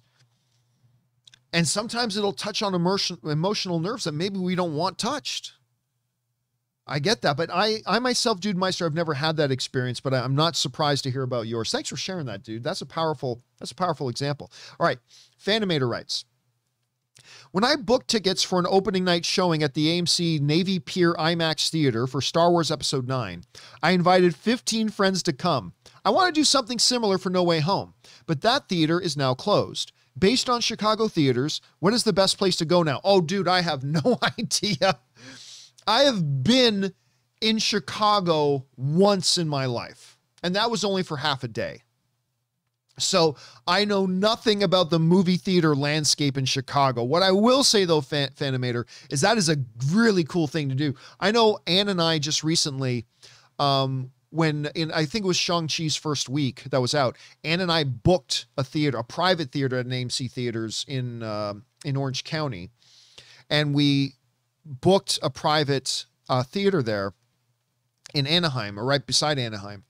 And sometimes it'll touch on emotional nerves that maybe we don't want touched. I get that, but I myself, Dude Meister, I've never had that experience, but I'm not surprised to hear about yours. Thanks for sharing that, dude. That's a powerful example. All right. Fanimator writes, when I booked tickets for an opening night showing at the AMC Navy Pier IMAX Theater for Star Wars Episode 9, I invited 15 friends to come. I want to do something similar for No Way Home, but that theater is now closed. Based on Chicago theaters, what is the best place to go now? Oh, dude, I have no idea. I have been in Chicago once in my life, and that was only for half a day. So I know nothing about the movie theater landscape in Chicago. What I will say, though, Fanimator, is that is a really cool thing to do. I know Ann and I just recently, I think it was Shang-Chi's first week that was out, Ann and I booked a private theater at an AMC Theaters in Orange County, and we booked a private theater there in Anaheim, or right beside Anaheim.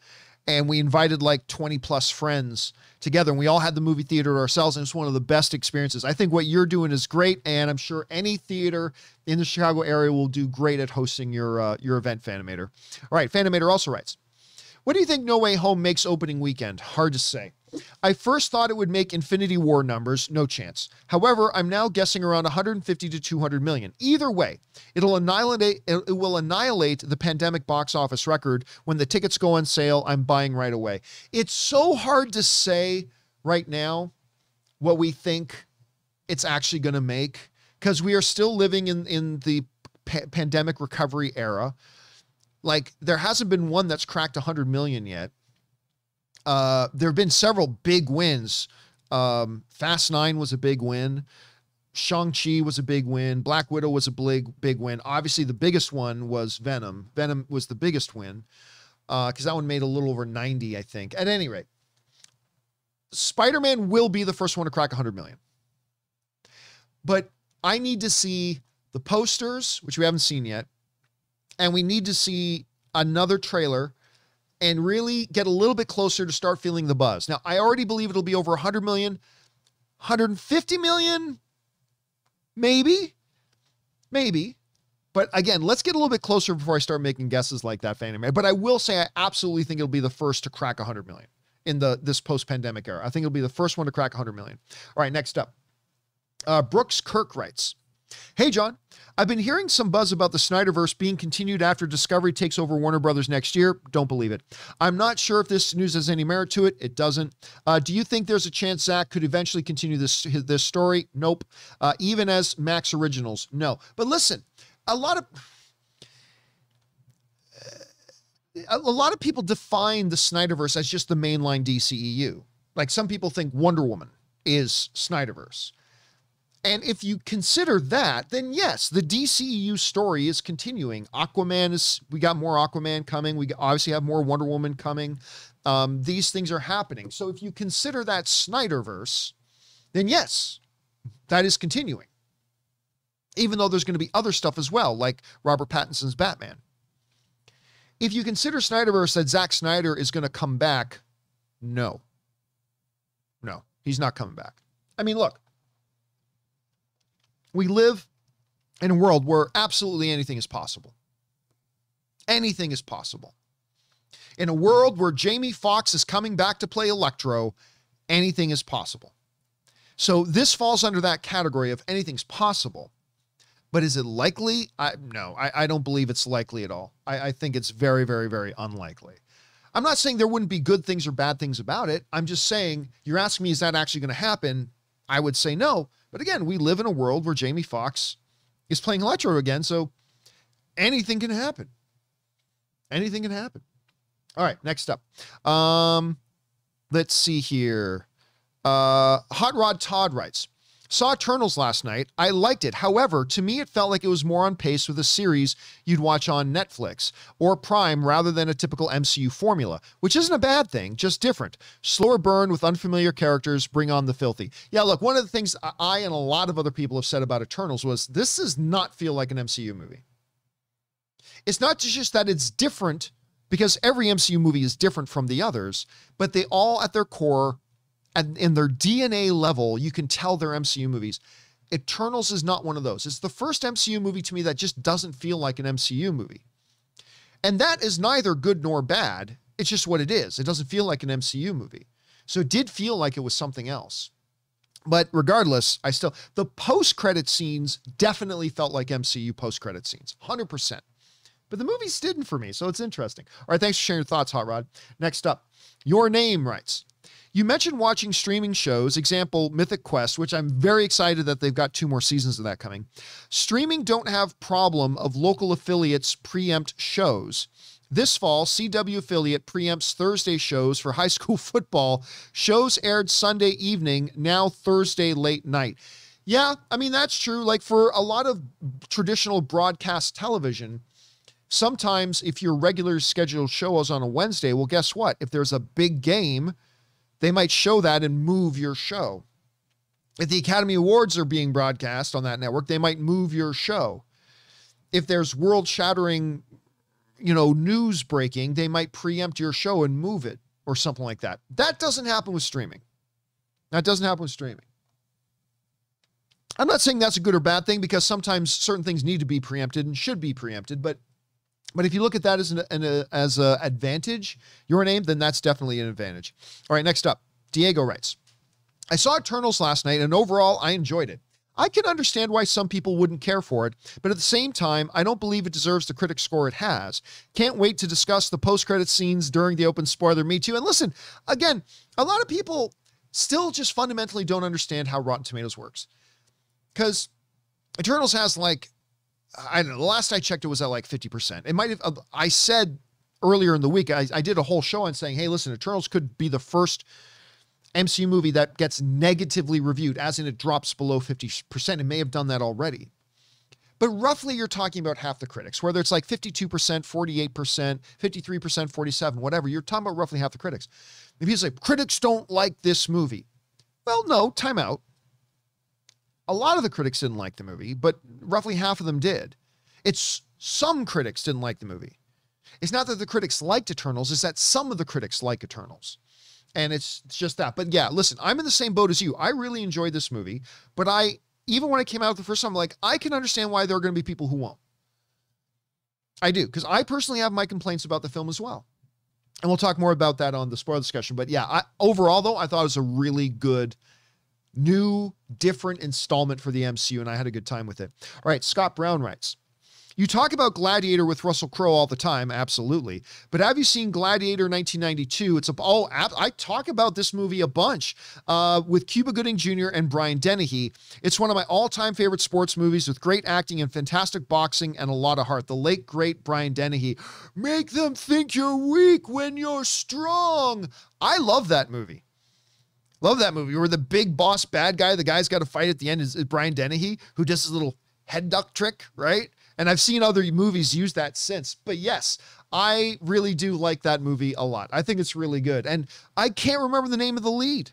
And we invited like 20 plus friends together, and we all had the movie theater ourselves. And it's one of the best experiences. I think what you're doing is great. And I'm sure any theater in the Chicago area will do great at hosting your event, Fanimator. All right. Fanimator also writes, what do you think No Way Home makes opening weekend? Hard to say. I first thought it would make Infinity War numbers, no chance. However, I'm now guessing around 150 to 200 million. Either way, it will annihilate the pandemic box office record. When the tickets go on sale, I'm buying right away. It's so hard to say right now what we think it's actually going to make, because we are still living in the pandemic recovery era. Like, there hasn't been one that's cracked 100 million yet. There have been several big wins. Fast 9 was a big win. Shang-Chi was a big win. Black Widow was a big win. Obviously, the biggest one was Venom. Venom was the biggest win because that one made a little over 90, I think. At any rate, Spider-Man will be the first one to crack 100 million. But I need to see the posters, which we haven't seen yet, and we need to see another trailer and really get a little bit closer to start feeling the buzz. Now, I already believe it'll be over 100 million, 150 million, maybe. But again, let's get a little bit closer before I start making guesses like that, Fanny Mae. But I will say I absolutely think it'll be the first to crack 100 million in this post-pandemic era. I think it'll be the first one to crack 100 million. All right, next up. Brooks Kirk writes, "Hey, John, I've been hearing some buzz about the Snyderverse being continued after Discovery takes over Warner Brothers next year. Don't believe it. I'm not sure if this news has any merit to it. It doesn't. Do you think there's a chance Zack could eventually continue this story? Nope. Even as Max Originals? No. But listen, a lot of people define the Snyderverse as just the mainline DCEU. Like, some people think Wonder Woman is Snyderverse. And if you consider that, then yes, the DCEU story is continuing. We got more Aquaman coming. We obviously have more Wonder Woman coming. These things are happening. So if you consider that Snyderverse, then yes, that is continuing. Even though there's going to be other stuff as well, like Robert Pattinson's Batman. If you consider Snyderverse that Zack Snyder is going to come back, no, he's not coming back. I mean, look. We live in a world where absolutely anything is possible. Anything is possible. In a world where Jamie Foxx is coming back to play Electro, anything is possible. So this falls under that category of anything's possible. But is it likely? No, I don't believe it's likely at all. I think it's very, very, very unlikely. I'm not saying there wouldn't be good things or bad things about it. I'm just saying, you're asking me, is that actually going to happen? I would say no. But again, we live in a world where Jamie Foxx is playing Electro again, so anything can happen. Anything can happen. All right, next up. Let's see here. Hot Rod Todd writes, "Saw Eternals last night. I liked it. However, to me, it felt like it was more on pace with a series you'd watch on Netflix or Prime rather than a typical MCU formula, which isn't a bad thing, just different. Slower burn with unfamiliar characters, bring on the filthy." Yeah, look, one of the things I and a lot of other people have said about Eternals was this does not feel like an MCU movie. It's not just that it's different, because every MCU movie is different from the others, but they all at their core and in their DNA level, you can tell they're MCU movies. Eternals is not one of those. It's the first MCU movie to me that just doesn't feel like an MCU movie. And that is neither good nor bad. It's just what it is. It doesn't feel like an MCU movie. So it did feel like it was something else. But regardless, the post-credit scenes definitely felt like MCU post-credit scenes, 100%. But the movies didn't for me, so it's interesting. All right, thanks for sharing your thoughts, Hot Rod. Next up, Your Name writes, "You mentioned watching streaming shows, example Mythic Quest, which I'm very excited that they've got 2 more seasons of that coming. Streaming don't have problem of local affiliates preempt shows. This fall, CW affiliate preempts Thursday shows for high school football. Shows aired Sunday evening, now Thursday late night." Yeah, I mean, that's true. Like, for a lot of traditional broadcast television, sometimes if your regular scheduled show is on a Wednesday, well, guess what? If there's a big game, they might show that and move your show. If the Academy Awards are being broadcast on that network, they might move your show. If there's world-shattering, news breaking, they might preempt your show and move it or something like that. That doesn't happen with streaming. I'm not saying that's a good or bad thing, because sometimes certain things need to be preempted and should be preempted, but if you look at that as an advantage, Your Name, then that's definitely an advantage. All right, next up, Diego writes, "I saw Eternals last night, and overall, I enjoyed it. I can understand why some people wouldn't care for it, but at the same time, I don't believe it deserves the critic score it has. Can't wait to discuss the post-credit scenes during the open spoiler Me Too." And listen, again, a lot of people still just fundamentally don't understand how Rotten Tomatoes works. Because Eternals has like, I don't know, the last I checked, it was at like 50%. It might have, I said earlier in the week, I did a whole show on saying, hey, listen, Eternals could be the first MCU movie that gets negatively reviewed, as in it drops below 50%. It may have done that already. But roughly you're talking about half the critics, whether it's like 52%, 48%, 53%, 47%, whatever. You're talking about roughly half the critics. If you say, critics don't like this movie. Well, no, time out. A lot of the critics didn't like the movie, but roughly half of them did. It's some critics didn't like the movie. It's not that the critics liked Eternals, it's that some of the critics like Eternals. And it's just that. But yeah, listen, I'm in the same boat as you. I really enjoyed this movie, but even when it came out the first time, I'm like, I can understand why there are going to be people who won't. I do, because I personally have my complaints about the film as well. And we'll talk more about that on the spoiler discussion. But yeah, overall, though, I thought it was a really good, new, different installment for the MCU, and I had a good time with it. All right, Scott Brown writes, you talk about Gladiator with Russell Crowe all the time, absolutely. But have you seen Gladiator 1992? I talk about this movie a bunch with Cuba Gooding Jr. and Brian Dennehy. It's one of my all-time favorite sports movies with great acting and fantastic boxing and a lot of heart. The late, great Brian Dennehy. Make them think you're weak when you're strong. I love that movie. Love that movie. Where the big boss bad guy, the guy's got to fight at the end, is Brian Dennehy, who does his little head duck trick, right? And I've seen other movies use that since. But yes, I really do like that movie a lot. I think it's really good. And I can't remember the name of the lead.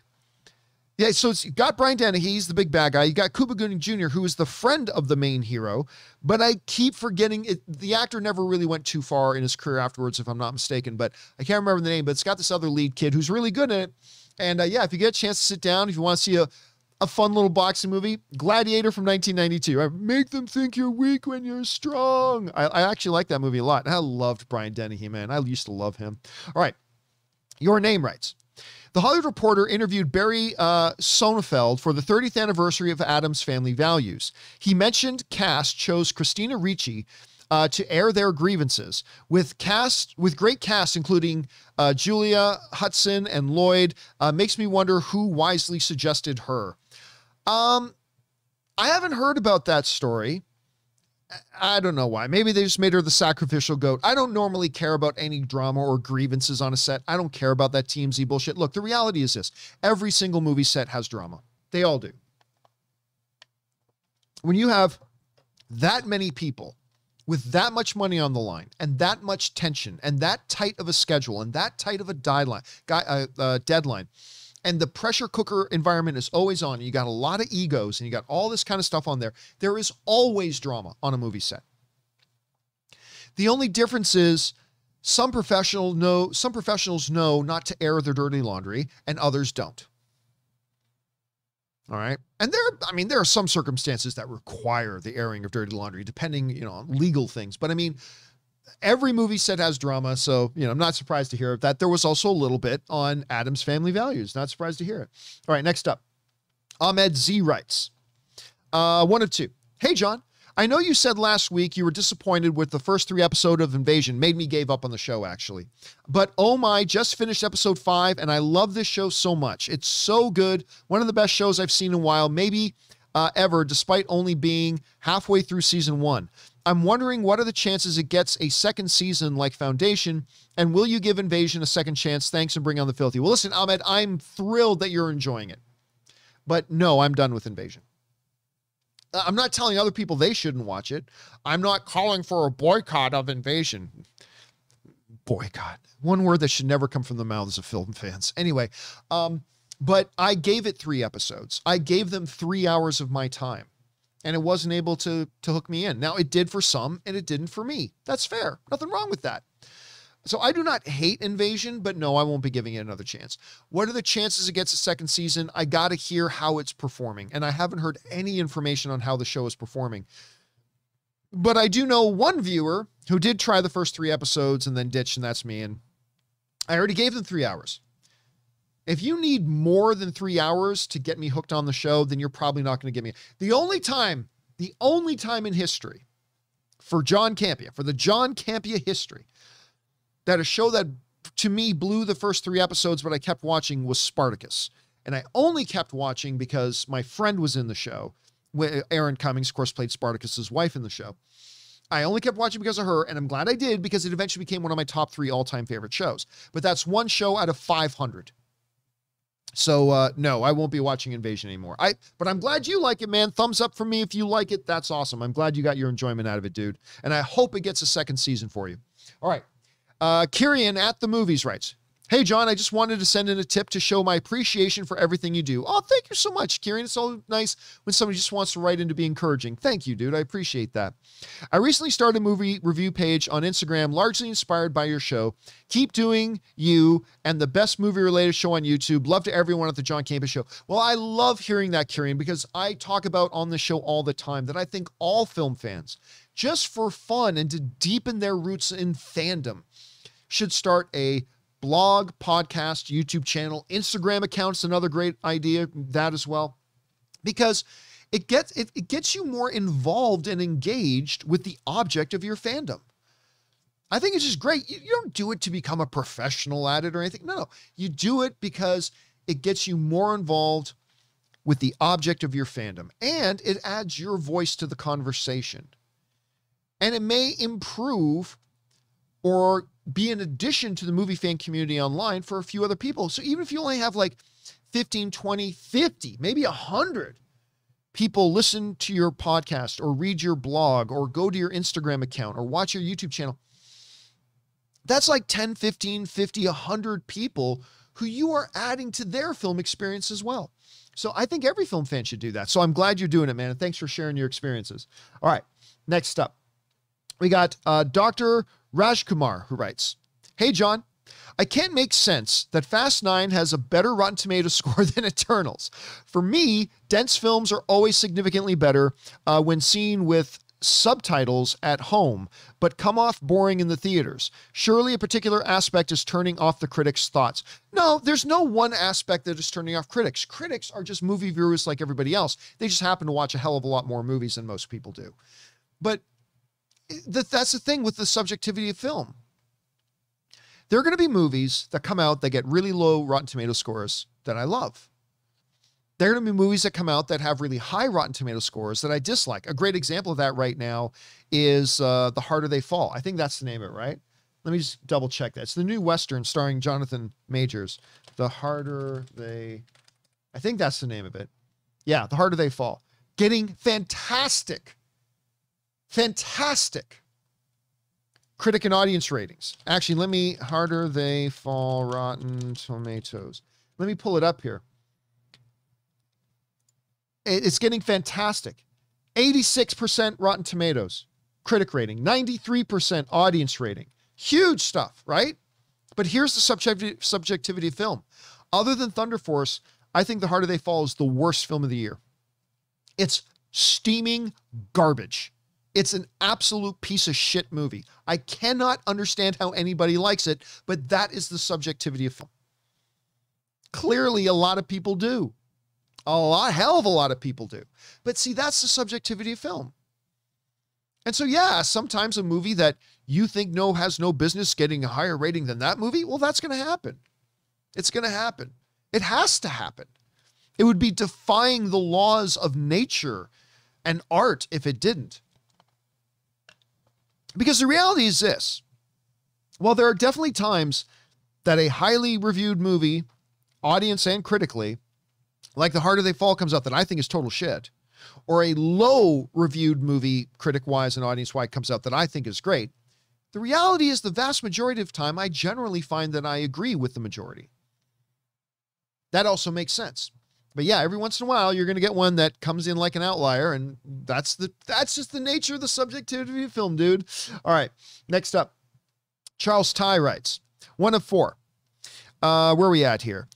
Yeah, so it's got Brian Dennehy, he's the big bad guy. You got Cuba Gooding Jr., who is the friend of the main hero. But I keep forgetting it. The actor never really went too far in his career afterwards, if I'm not mistaken. But I can't remember the name. But it's got this other lead kid who's really good in it. And yeah, if you get a chance to sit down, if you want to see a fun little boxing movie, Gladiator from 1992. Right? Make them think you're weak when you're strong. I actually like that movie a lot. And I loved Brian Dennehy, man. I used to love him. All right. Your Name writes, The Hollywood Reporter interviewed Barry Sonnenfeld for the 30th anniversary of Addams Family Values. He mentioned cast chose Christina Ricci to air their grievances with great cast, including Julia Hudson and Lloyd. Makes me wonder who wisely suggested her. I haven't heard about that story. I don't know why. Maybe they just made her the sacrificial goat. I don't normally care about any drama or grievances on a set. I don't care about that TMZ bullshit. Look, the reality is this. Every single movie set has drama. They all do. When you have that many people with that much money on the line and that much tension and that tight of a schedule and that tight of a deadline, and the pressure cooker environment is always on, and you got a lot of egos and you got all this kind of stuff on there, there is always drama on a movie set. The only difference is some professionals know not to air their dirty laundry and others don't. All right. And there are some circumstances that require the airing of dirty laundry, depending, on legal things. But I mean, every movie set has drama. So, I'm not surprised to hear that. There was also a little bit on Addams Family Values. Not surprised to hear it. All right. Next up, Ahmed Z writes, one of two. Hey, John, I know you said last week you were disappointed with the first 3 episodes of Invasion. Made me give up on the show, actually. But oh my, just finished episode 5, and I love this show so much. It's so good. One of the best shows I've seen in a while, maybe ever, despite only being halfway through season 1. I'm wondering, what are the chances it gets a second season like Foundation, and will you give Invasion a second chance? Thanks, and bring on the filthy. Well, listen, Ahmed, I'm thrilled that you're enjoying it. But no, I'm done with Invasion. I'm not telling other people they shouldn't watch it. I'm not calling for a boycott of Invasion. Boycott. One word that should never come from the mouths of film fans. Anyway, but I gave it 3 episodes. I gave them 3 hours of my time, and it wasn't able to hook me in. Now, it did for some, and it didn't for me. That's fair. Nothing wrong with that. So I do not hate Invasion, but no, I won't be giving it another chance. What are the chances it gets a second season? I got to hear how it's performing, and I haven't heard any information on how the show is performing. But I do know one viewer who did try the first 3 episodes and then ditched, and that's me, and I already gave them 3 hours. If you need more than 3 hours to get me hooked on the show, then you're probably not going to get me. The only time in history for John Campea, for the John Campea history, that a show that to me blew the first 3 episodes, but I kept watching, was Spartacus. And I only kept watching because my friend was in the show Erin Cummings, of course, played Spartacus's wife in the show. I only kept watching because of her, and I'm glad I did because it eventually became one of my top 3 all-time favorite shows. But that's one show out of 500. So, no, I won't be watching Invasion anymore. But I'm glad you like it, man. Thumbs up from me if you like it. That's awesome. I'm glad you got your enjoyment out of it, dude. And I hope it gets a second season for you. All right. Kirian at the Movies writes, "Hey, John, I just wanted to send in a tip to show my appreciation for everything you do." Oh, thank you so much, Kieran. It's so nice when somebody just wants to write in to be encouraging. Thank you, dude. I appreciate that. "I recently started a movie review page on Instagram, largely inspired by your show. Keep doing you and the best movie-related show on YouTube. Love to everyone at the John Campea Show." Well, I love hearing that, Kieran, because I talk about on the show all the time that I think all film fans, just for fun and to deepen their roots in fandom, should start a blog, podcast, YouTube channel, Instagram account's another great idea, that as well, because it gets you more involved and engaged with the object of your fandom. I think it's just great. You don't do it to become a professional at it or anything. No, you do it because it gets you more involved with the object of your fandom, and it adds your voice to the conversation. And it may improve or be an addition to the movie fan community online for a few other people. So even if you only have like 15, 20, 50, maybe 100 people listen to your podcast or read your blog or go to your Instagram account or watch your YouTube channel, that's like 10, 15, 50, 100 people who you are adding to their film experience as well. So I think every film fan should do that. So I'm glad you're doing it, man. And thanks for sharing your experiences. All right, next up, we got Dr. Rajkumar, who writes, "Hey, John, I can't make sense that Fast 9 has a better Rotten Tomatoes score than Eternals. For me, dense films are always significantly better when seen with subtitles at home, but come off boring in the theaters. Surely a particular aspect is turning off the critics' thoughts." No, there's no one aspect that is turning off critics. Critics are just movie viewers like everybody else. They just happen to watch a hell of a lot more movies than most people do. But that's the thing with the subjectivity of film. There are going to be movies that come out that get really low Rotten Tomato scores that I love. There are going to be movies that come out that have really high Rotten Tomato scores that I dislike. A great example of that right now is The Harder They Fall. I think that's the name of it, right? Let me just double check that. It's the new Western starring Jonathan Majors. The Harder They... I think that's the name of it. Yeah, The Harder They Fall. Getting fantastic critic and audience ratings. Actually, Harder They Fall, Rotten Tomatoes. Let me pull it up here. It's getting fantastic. 86% Rotten Tomatoes critic rating, 93% audience rating. Huge stuff, right? But here's the subjectivity of film. Other than Thunder Force, I think The Harder They Fall is the worst film of the year. It's steaming garbage. It's an absolute piece of shit movie. I cannot understand how anybody likes it, but that is the subjectivity of film. Clearly, a lot of people do. Hell of a lot of people do. But see, that's the subjectivity of film. And so, yeah, sometimes a movie that you think has no business getting a higher rating than that movie, well, that's going to happen. It's going to happen. It has to happen. It would be defying the laws of nature and art if it didn't. Because the reality is this. While there are definitely times that a highly reviewed movie, audience and critically, like The Harder They Fall comes out that I think is total shit, or a low reviewed movie critic-wise and audience-wise comes out that I think is great, the reality is the vast majority of time I generally find that I agree with the majority. That also makes sense. But yeah, every once in a while, you're going to get one that comes in like an outlier, and that's just the nature of the subjectivity of film, dude. All right, next up, Charles Ty writes, 1 of 4. Where are we at here?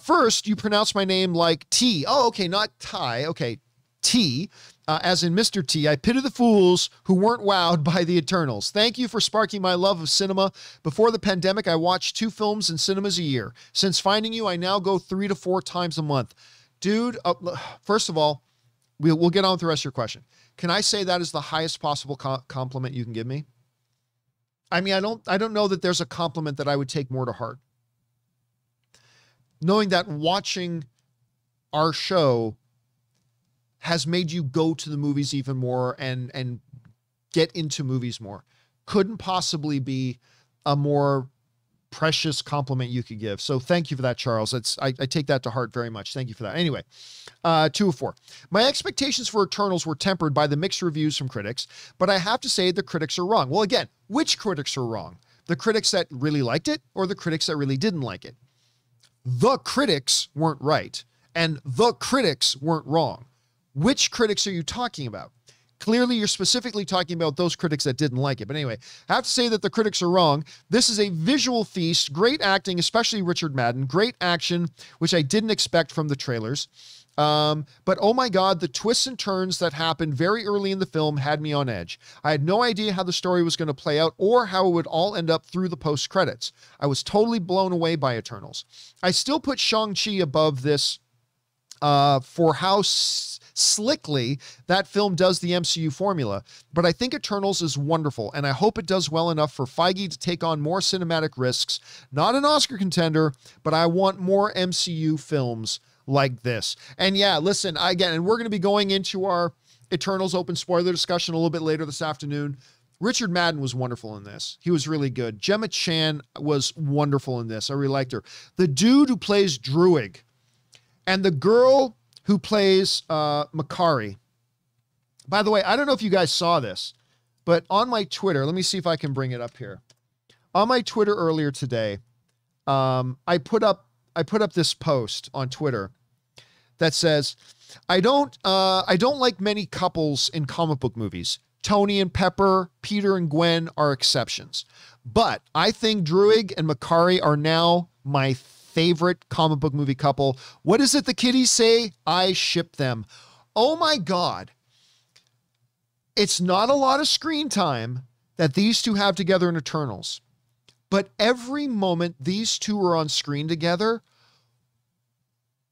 First, you pronounce my name like T. Oh, okay, not Ty. Okay, T, as in Mr. T. I pity the fools who weren't wowed by the Eternals. Thank you for sparking my love of cinema. Before the pandemic, I watched 2 films in cinemas a year. Since finding you, I now go 3 to 4 times a month. Dude, first of all, we'll get on with the rest of your question. Can I say that is the highest possible compliment you can give me? I mean, I don't know that there's a compliment that I would take more to heart. Knowing that watching our show has made you go to the movies even more and get into movies more. Couldn't possibly be a more precious compliment you could give. So thank you for that, Charles. I take that to heart very much. Thank you for that. Anyway, 2 of 4. My expectations for Eternals were tempered by the mixed reviews from critics, but I have to say the critics are wrong. Well, again, which critics are wrong? The critics that really liked it or the critics that really didn't like it? The critics weren't right, and the critics weren't wrong. Which critics are you talking about? Clearly, you're specifically talking about those critics that didn't like it. But anyway, I have to say that the critics are wrong. This is a visual feast, great acting, especially Richard Madden, great action, which I didn't expect from the trailers. But oh my God, the twists and turns that happened very early in the film had me on edge. I had no idea how the story was going to play out or how it would all end up through the post credits. I was totally blown away by Eternals. I still put Shang-Chi above this for how slickly that film does the MCU formula, but I think Eternals is wonderful, and I hope it does well enough for Feige to take on more cinematic risks. Not an Oscar contender, but I want more MCU films like this. And yeah, listen, again, and we're going to be going into our Eternals open spoiler discussion a little bit later this afternoon. Richard Madden was wonderful in this. He was really good. Gemma Chan was wonderful in this. I really liked her. The dude who plays Druig and the girl who plays Makari. By the way, I don't know if you guys saw this, but on my Twitter, let me see if I can bring it up here. On my Twitter earlier today, I put up this post on Twitter that says, I don't like many couples in comic book movies. Tony and Pepper, Peter and Gwen are exceptions. But I think Druig and Makari are now my favorite comic book movie couple. What is it the kiddies say? I ship them. Oh my God. It's not a lot of screen time that these two have together in Eternals, but every moment these two are on screen together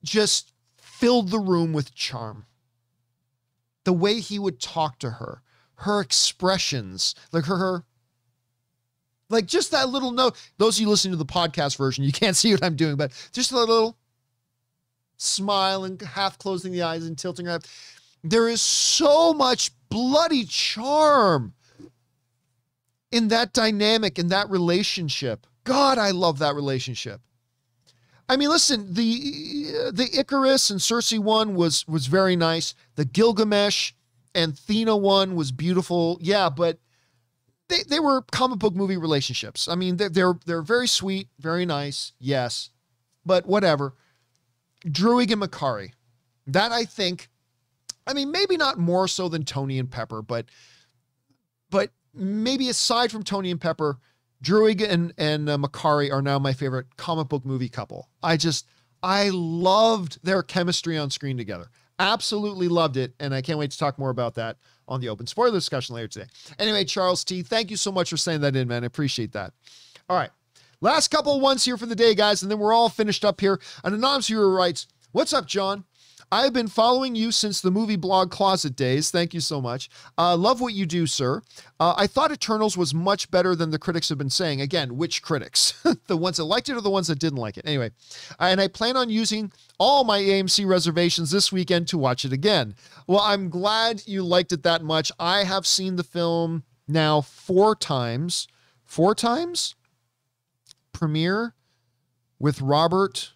just filled the room with charm. The way he would talk to her, her expressions, like her like just that little note. Those of you listening to the podcast version, you can't see what I'm doing, but just a little smile and half closing the eyes and tilting her head. There is so much bloody charm in that dynamic, in that relationship. God, I love that relationship. I mean, listen, the Icarus and Cersei one was very nice. The Gilgamesh and Thena one was beautiful. Yeah, but they were comic book movie relationships. I mean, they're very sweet, very nice. Yes, but whatever. Druig and Makari, that I think, I mean, maybe not more so than Tony and Pepper, but maybe aside from Tony and Pepper, Druig and Makari are now my favorite comic book movie couple. I loved their chemistry on screen together. Absolutely loved it. And I can't wait to talk more about that on the open spoiler discussion later today. Anyway, Charles T, thank you so much for saying that in, man. I appreciate that. All right. Last couple of ones here for the day, guys, and then we're all finished up here. An anonymous viewer writes, "What's up, John? I've been following you since the movie blog closet days. Thank you so much. Love what you do, sir. I thought Eternals was much better than the critics have been saying." Again, which critics? The ones that liked it or the ones that didn't like it? Anyway, and I plan on using all my AMC reservations this weekend to watch it again. Well, I'm glad you liked it that much. I have seen the film now 4 times. 4 times? Premiere with Robert.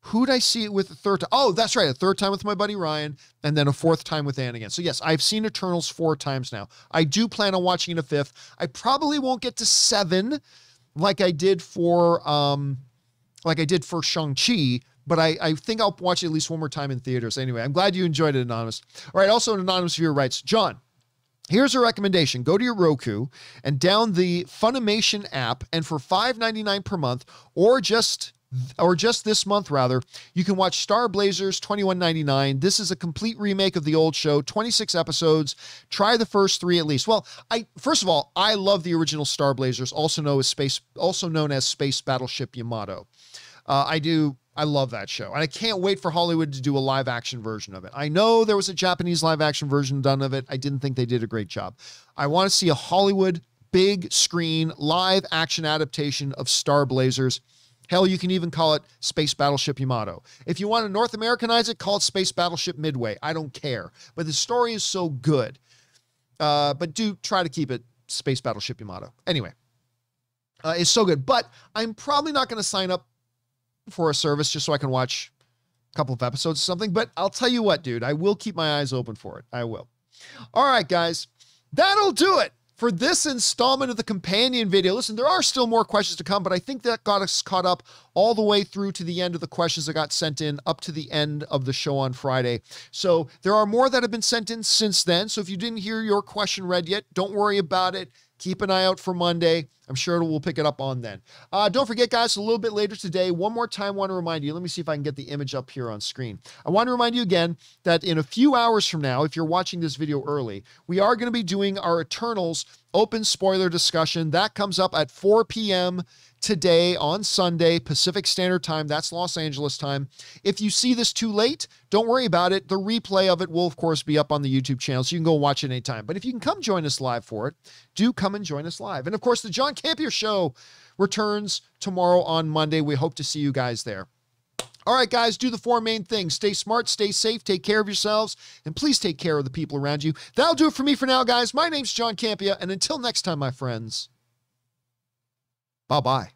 Who'd I see it with the 3rd time? Oh, that's right. A 3rd time with my buddy Ryan, and then a 4th time with Ann again. So yes, I've seen Eternals 4 times now. I do plan on watching it a 5th. I probably won't get to 7 like I did for Shang-Chi, but I think I'll watch it at least one more time in theaters. Anyway, I'm glad you enjoyed it, Anonymous. All right, also an anonymous viewer writes, "John, here's a recommendation. Go to your Roku and down the Funimation app, and for $5.99 per month, or just this month rather, you can watch Star Blazers $21.99. This is a complete remake of the old show, 26 episodes. Try the first 3 at least." Well, first of all, I love the original Star Blazers, also known as Space Battleship Yamato. I love that show, and I can't wait for Hollywood to do a live action version of it. I know there was a Japanese live action version done of it. I didn't think they did a great job. I want to see a Hollywood big screen live action adaptation of Star Blazers. Hell, you can even call it Space Battleship Yamato. If you want to North Americanize it, call it Space Battleship Midway. I don't care. But the story is so good. But do try to keep it Space Battleship Yamato. Anyway, it's so good. But I'm probably not going to sign up for a service just so I can watch a couple of episodes or something. But I'll tell you what, dude, I will keep my eyes open for it. I will. All right, guys, that'll do it for this installment of the companion video. Listen, there are still more questions to come, but I think that got us caught up all the way through to the end of the questions that got sent in up to the end of the show on Friday. So there are more that have been sent in since then. So if you didn't hear your question read yet, don't worry about it. Keep an eye out for Monday. I'm sure we'll pick it up on then. Don't forget, guys, a little bit later today, one more time, I want to remind you, let me see if I can get the image up here on screen. I want to remind you again that in a few hours from now, if you're watching this video early, we are going to be doing our Eternals open spoiler discussion. That comes up at 4 p.m. today on Sunday, Pacific Standard Time. That's Los Angeles time. If you see this too late, don't worry about it. The replay of it will, of course, be up on the YouTube channel, so you can go watch it anytime. But if you can come join us live for it, do come and join us live. And, of course, the John Campea Show returns tomorrow on Monday. We hope to see you guys there. All right, guys, do the four main things. Stay smart, stay safe, take care of yourselves, and please take care of the people around you. That'll do it for me for now, guys. My name's John Campea, and until next time, my friends, bye-bye.